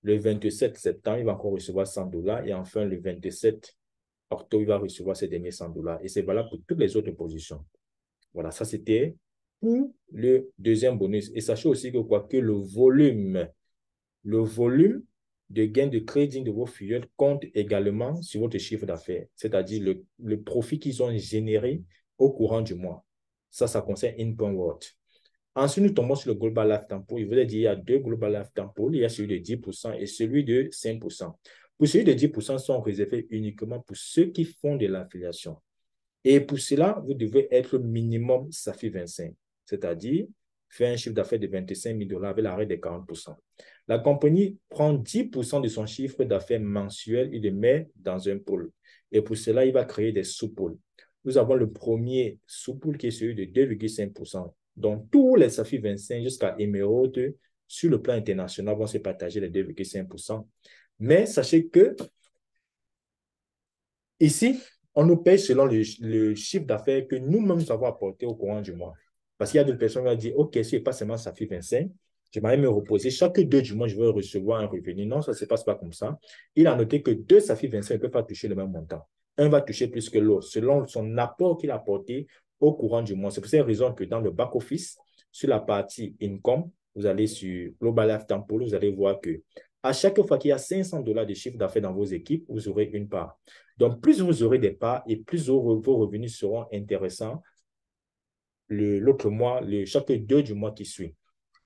Le 27 septembre, il va encore recevoir 100 dollars. Et enfin, le 27 octobre, il va recevoir ses derniers 100 dollars. Et c'est valable pour toutes les autres positions. Voilà, ça c'était pour le deuxième bonus. Et sachez aussi que quoi que le volume de gain de trading de vos filleuls compte également sur votre chiffre d'affaires, c'est-à-dire le profit qu'ils ont généré au courant du mois. Ça concerne Inbound World. Ensuite, nous tombons sur le Global Lifetime Pool. Il vous a dit qu'il y a deux Global Lifetime Pool. Il y a celui de 10% et celui de 5%. Pour celui de 10%, sont réservés uniquement pour ceux qui font de l'affiliation. Et pour cela, vous devez être minimum SAFI 25, c'est-à-dire faire un chiffre d'affaires de 25 000 dollars avec l'arrêt des 40%. La compagnie prend 10% de son chiffre d'affaires mensuel et le met dans un pool. Et pour cela, il va créer des sous-pools. Nous avons le premier sous-pool qui est celui de 2,5%. Donc, tous les SAFI 25 jusqu'à Emerald sur le plan international vont se partager les 2,5%. Mais sachez que ici, on nous paye selon le chiffre d'affaires que nous-mêmes avons apporté au courant du mois. Parce qu'il y a d'autres personnes qui vont dire, OK, si je pas seulement SAFI 25, j'aimerais me reposer. Chaque 2 du mois, je vais recevoir un revenu. Non, ça ne se passe pas comme ça. Il a noté que deux SAFI 25 ne peuvent pas toucher le même montant. Un va toucher plus que l'autre, selon son apport qu'il a apporté au courant du mois. C'est pour cette raison que dans le back-office, sur la partie income, vous allez sur Global Lifetime Pool, vous allez voir que à chaque fois qu'il y a 500 dollars de chiffre d'affaires dans vos équipes, vous aurez une part. Donc, plus vous aurez des parts et plus vos revenus seront intéressants l'autre mois, chaque 2 du mois qui suit.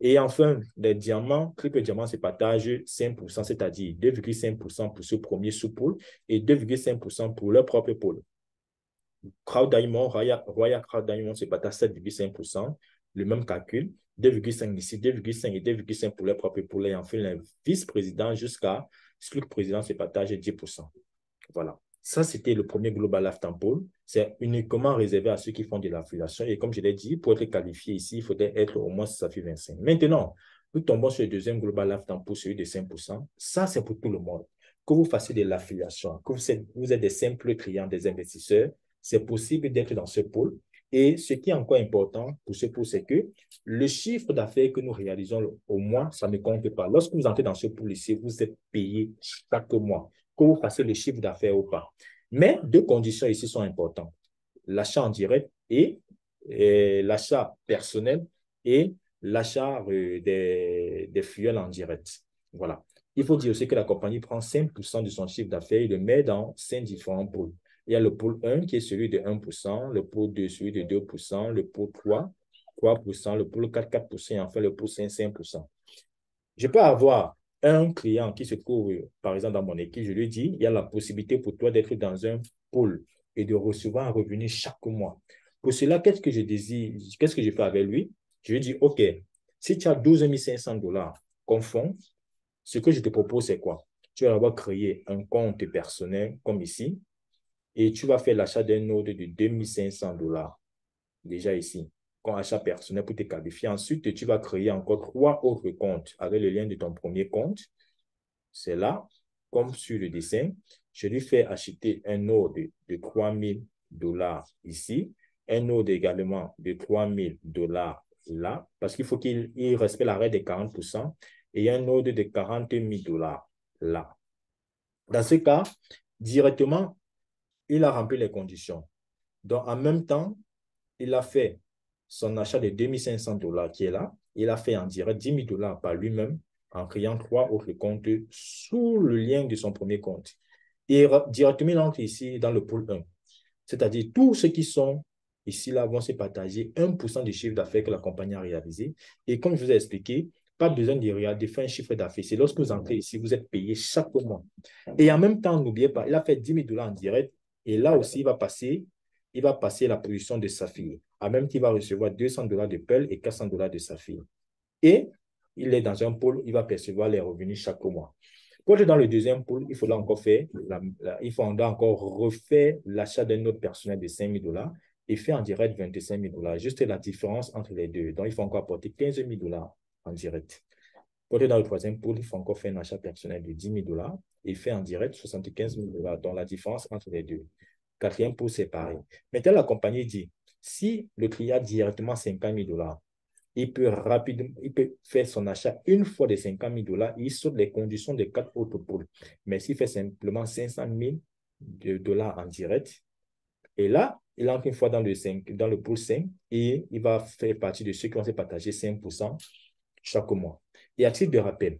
Et enfin, les diamants, triple diamant se partagent 5%, c'est-à-dire 2,5% pour ce premier sous-pool et 2,5% pour leur propre pool. Crowd Diamond, Royal Crowd Diamond se partage 7,5%, le même calcul, 2,5 ici, 2,5 et 2,5 pour leur propre pool. Et enfin, les vice-présidents jusqu'à ce que le président se partage 10%. Voilà. Ça, c'était le premier Global Lifetime Pool. C'est uniquement réservé à ceux qui font de l'affiliation. Et comme je l'ai dit, pour être qualifié ici, il faudrait être au moins SAFI 25. Maintenant, nous tombons sur le deuxième Global Lifetime Pool, celui de 5%. Ça, c'est pour tout le monde. Que vous fassiez de l'affiliation, que vous êtes des simples clients, des investisseurs, c'est possible d'être dans ce pool. Et ce qui est encore important pour ce pool, c'est que le chiffre d'affaires que nous réalisons au mois, ça ne compte pas. Lorsque vous entrez dans ce pool ici, vous êtes payé chaque mois, que vous fassiez le chiffre d'affaires ou pas. Mais deux conditions ici sont importantes. L'achat en direct et l'achat personnel et l'achat des fuels en direct. Voilà. Il faut dire aussi que la compagnie prend 5% de son chiffre d'affaires et le met dans 5 différents pools. Il y a le pool 1 qui est celui de 1%, le pool 2 celui de 2%, le pool 3, 3%, le pool 4, 4% et enfin le pool 5, 5%. Je peux avoir un client qui se trouve, par exemple, dans mon équipe, je lui dis, il y a la possibilité pour toi d'être dans un pool et de recevoir un revenu chaque mois. Pour cela, qu'est-ce que je désire, qu'est-ce que je fais avec lui? Je lui dis, OK, si tu as 12 500 dollars comme fonds, ce que je te propose, c'est quoi? Tu vas d'abord créer un compte personnel comme ici et tu vas faire l'achat d'un ordre de 2 500 dollars déjà ici. compte achat personnel pour te qualifier. Ensuite, tu vas créer encore 3 autres comptes avec le lien de ton premier compte. C'est là, comme sur le dessin, je lui fais acheter un ordre de $3 000 ici, un ordre également de $3 000 là, parce qu'il faut qu'il respecte la règle de 40% et un ordre de $40 000 là. Dans ce cas, directement, il a rempli les conditions. Donc, en même temps, il a fait son achat de $2 500 qui est là. Il a fait en direct $10 000 par lui-même en créant 3 autres comptes sous le lien de son premier compte. Et directement, il entre ici dans le pool 1. C'est-à-dire, tous ceux qui sont ici, là, vont se partager 1% du chiffre d'affaires que la compagnie a réalisé. Et comme je vous ai expliqué, pas besoin de faire un chiffre d'affaires. C'est lorsque vous entrez ici, vous êtes payé chaque mois. Et en même temps, n'oubliez pas, il a fait $10 000 en direct. Et là aussi, il va passer la position de Saphir. En même temps, il va recevoir $200 de Pearl et $400 de Saphir. Et il est dans un pôle, il va percevoir les revenus chaque mois. Pour être dans le deuxième pôle, il faudra encore refaire l'achat d'un autre personnel de $5 000 et faire en direct $25 000. Juste la différence entre les deux. Donc, il faut encore apporter $15 000 en direct. Pour être dans le troisième pôle, il faut encore faire un achat personnel de $10 000 et faire en direct $75 000. Donc, la différence entre les deux. Quatrième pôle, c'est pareil. Maintenant, la compagnie dit, si le client a directement $50 000, il peut faire son achat une fois de $50 000, il saute les conditions des 4 autres pôles. Mais s'il fait simplement $500 000 en direct, et là, il entre une fois dans le pôle 5 et il va faire partie de ceux qui vont se partager 5% chaque mois. Et à titre de rappel,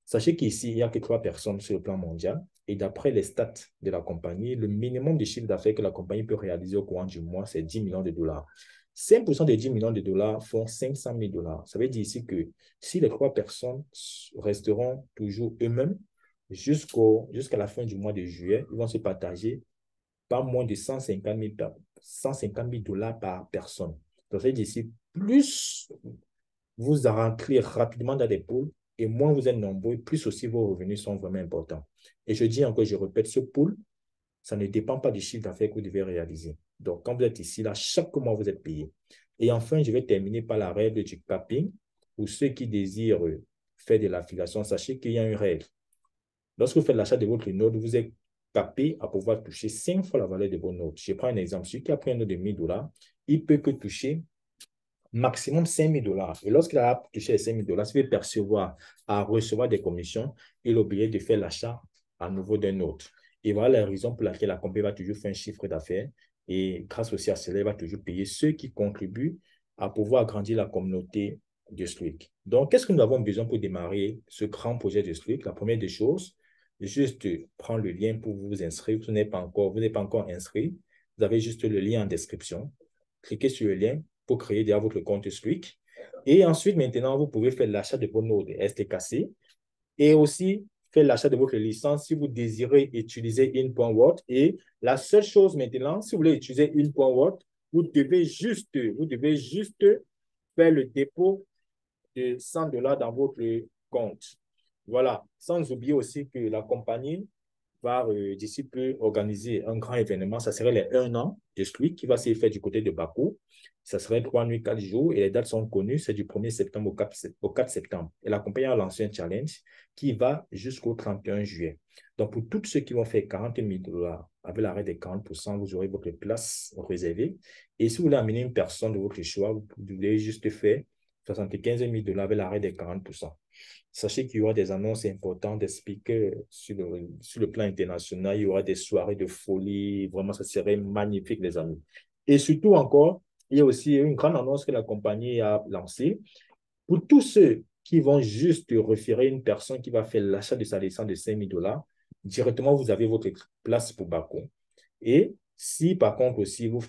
sachez qu'ici, il n'y a que 3 personnes sur le plan mondial. Et d'après les stats de la compagnie, le minimum de chiffre d'affaires que la compagnie peut réaliser au courant du mois, c'est $10 millions. 5% de $10 millions font $500 000. Ça veut dire ici que si les 3 personnes resteront toujours eux-mêmes jusqu'à la fin du mois de juillet, ils vont se partager pas moins de $150 000 par personne. Donc, ça veut dire ici, plus vous rentrez rapidement dans des pools et moins vous êtes nombreux, plus aussi vos revenus sont vraiment importants. Et je dis encore, je répète, ce pool, ça ne dépend pas du chiffre d'affaires que vous devez réaliser. Donc, quand vous êtes ici, là, chaque mois, vous êtes payé. Et enfin, je vais terminer par la règle du capping. Pour ceux qui désirent faire de l'affiliation, sachez qu'il y a une règle. Lorsque vous faites l'achat de votre note, vous êtes capé à pouvoir toucher 5 fois la valeur de vos notes. Je prends un exemple. Celui qui a pris un note de $1 000, il peut que toucher maximum $5 000. Et lorsqu'il a touché les $5 000, s'il veut recevoir des commissions, il est obligé de faire l'achat à nouveau d'un autre. Et voilà la raison pour laquelle la compagnie va toujours faire un chiffre d'affaires. Et grâce aussi à cela, elle va toujours payer ceux qui contribuent à pouvoir agrandir la communauté de Slick. Donc, qu'est-ce que nous avons besoin pour démarrer ce grand projet de Slick? La première des choses, juste prendre le lien pour vous inscrire. Vous n'êtes pas encore inscrit. Vous avez juste le lien en description. Cliquez sur le lien pour créer déjà votre compte Slick. Et ensuite, maintenant, vous pouvez faire l'achat de vos nodes STKC et aussi faire l'achat de votre licence si vous désirez utiliser In.World. Et la seule chose maintenant, si vous voulez utiliser In.World, vous devez juste faire le dépôt de $100 dans votre compte. Voilà. Sans oublier aussi que la compagnie va d'ici peu organiser un grand événement. Ça serait les 1 an de Slick qui va se faire du côté de Bakou. Ça serait 3 nuits, 4 jours et les dates sont connues. C'est du 1er septembre au 4 septembre. Et la compagnie a lancé un challenge qui va jusqu'au 31 juillet. Donc, pour tous ceux qui vont faire $40 000 avec l'arrêt des 40%, vous aurez votre place réservée. Et si vous voulez amener une personne de votre choix, vous devez juste faire $75 000 avec l'arrêt des 40%. Sachez qu'il y aura des annonces importantes des speakers sur le plan international. Il y aura des soirées de folie. Vraiment, ça serait magnifique, les amis. Et surtout encore, il y a aussi une grande annonce que la compagnie a lancée. Pour tous ceux qui vont juste référer une personne qui va faire l'achat de sa licence de $5 000, directement, vous avez votre place pour Bakou. Et si, par contre, aussi, vous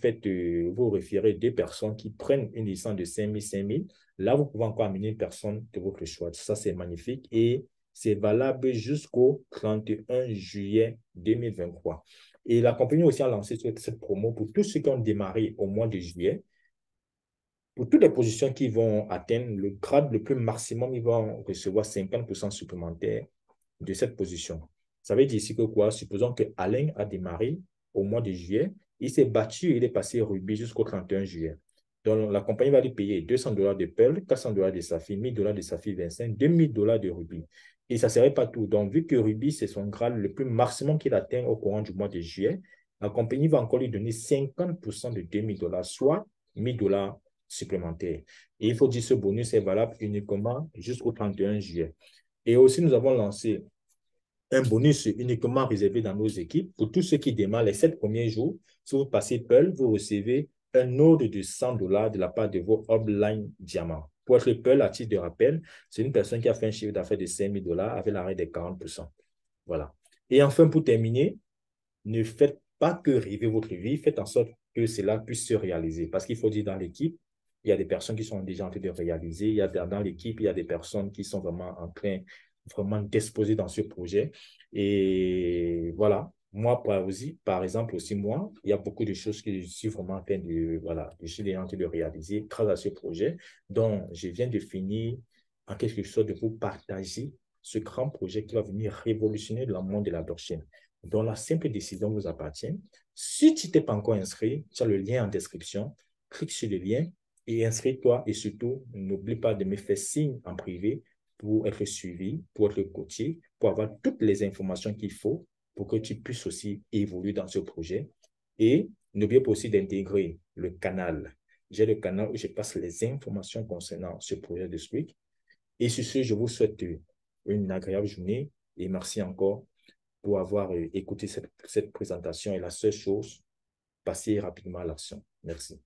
référez 2 personnes qui prennent une licence de 5 000, là, vous pouvez encore amener une personne de votre choix. Ça, c'est magnifique et c'est valable jusqu'au 31 juillet 2023. Et la compagnie aussi a lancé cette promo pour tous ceux qui ont démarré au mois de juillet. Pour toutes les positions qui vont atteindre le grade le plus maximum, ils vont recevoir 50% supplémentaires de cette position. Ça veut dire ici que quoi? Supposons que Alain a démarré au mois de juillet, il s'est battu, il est passé rubis jusqu'au 31 juillet. Donc, la compagnie va lui payer $200 de perles, $400 de saphir, $1000 de saphir 25, $2000 de rubis. Et ça ne serait pas tout. Donc, vu que rubis, c'est son grade le plus maximum qu'il atteint au courant du mois de juillet, la compagnie va encore lui donner 50% de $2000, soit $1000 supplémentaires. Et il faut dire que ce bonus est valable uniquement jusqu'au 31 juillet. Et aussi, nous avons lancé un bonus uniquement réservé dans nos équipes. Pour tous ceux qui démarrent les 7 premiers jours, si vous passez Pearl, vous recevez un ordre de $100 de la part de vos upline diamants. Pour être Pearl, à titre de rappel, c'est une personne qui a fait un chiffre d'affaires de $5000 avec l'arrêt des 40%. Voilà. Et enfin, pour terminer, ne faites pas que rêver votre vie, faites en sorte que cela puisse se réaliser. Parce qu'il faut dire dans l'équipe, il y a des personnes qui sont déjà en train de réaliser, il y a dans l'équipe, il y a des personnes qui sont vraiment en train vraiment d'exposer dans ce projet. Et voilà, moi, par exemple, aussi, moi, il y a beaucoup de choses que je suis vraiment en train de, voilà, je suis en train de réaliser grâce à ce projet. Donc, je viens de finir en quelque sorte de vous partager ce grand projet qui va venir révolutionner le monde de la blockchain, dont la simple décision vous appartient. Si tu t'es pas encore inscrit, tu as le lien en description. Clique sur le lien et inscris-toi. Et surtout, n'oublie pas de me faire signe en privé pour être suivi, pour être coaché, pour avoir toutes les informations qu'il faut pour que tu puisses aussi évoluer dans ce projet. Et n'oubliez pas aussi d'intégrer le canal. J'ai le canal où je passe les informations concernant ce projet de Squeak. Et sur ce, je vous souhaite une agréable journée et merci encore pour avoir écouté cette présentation. Et la seule chose, passez rapidement à l'action. Merci.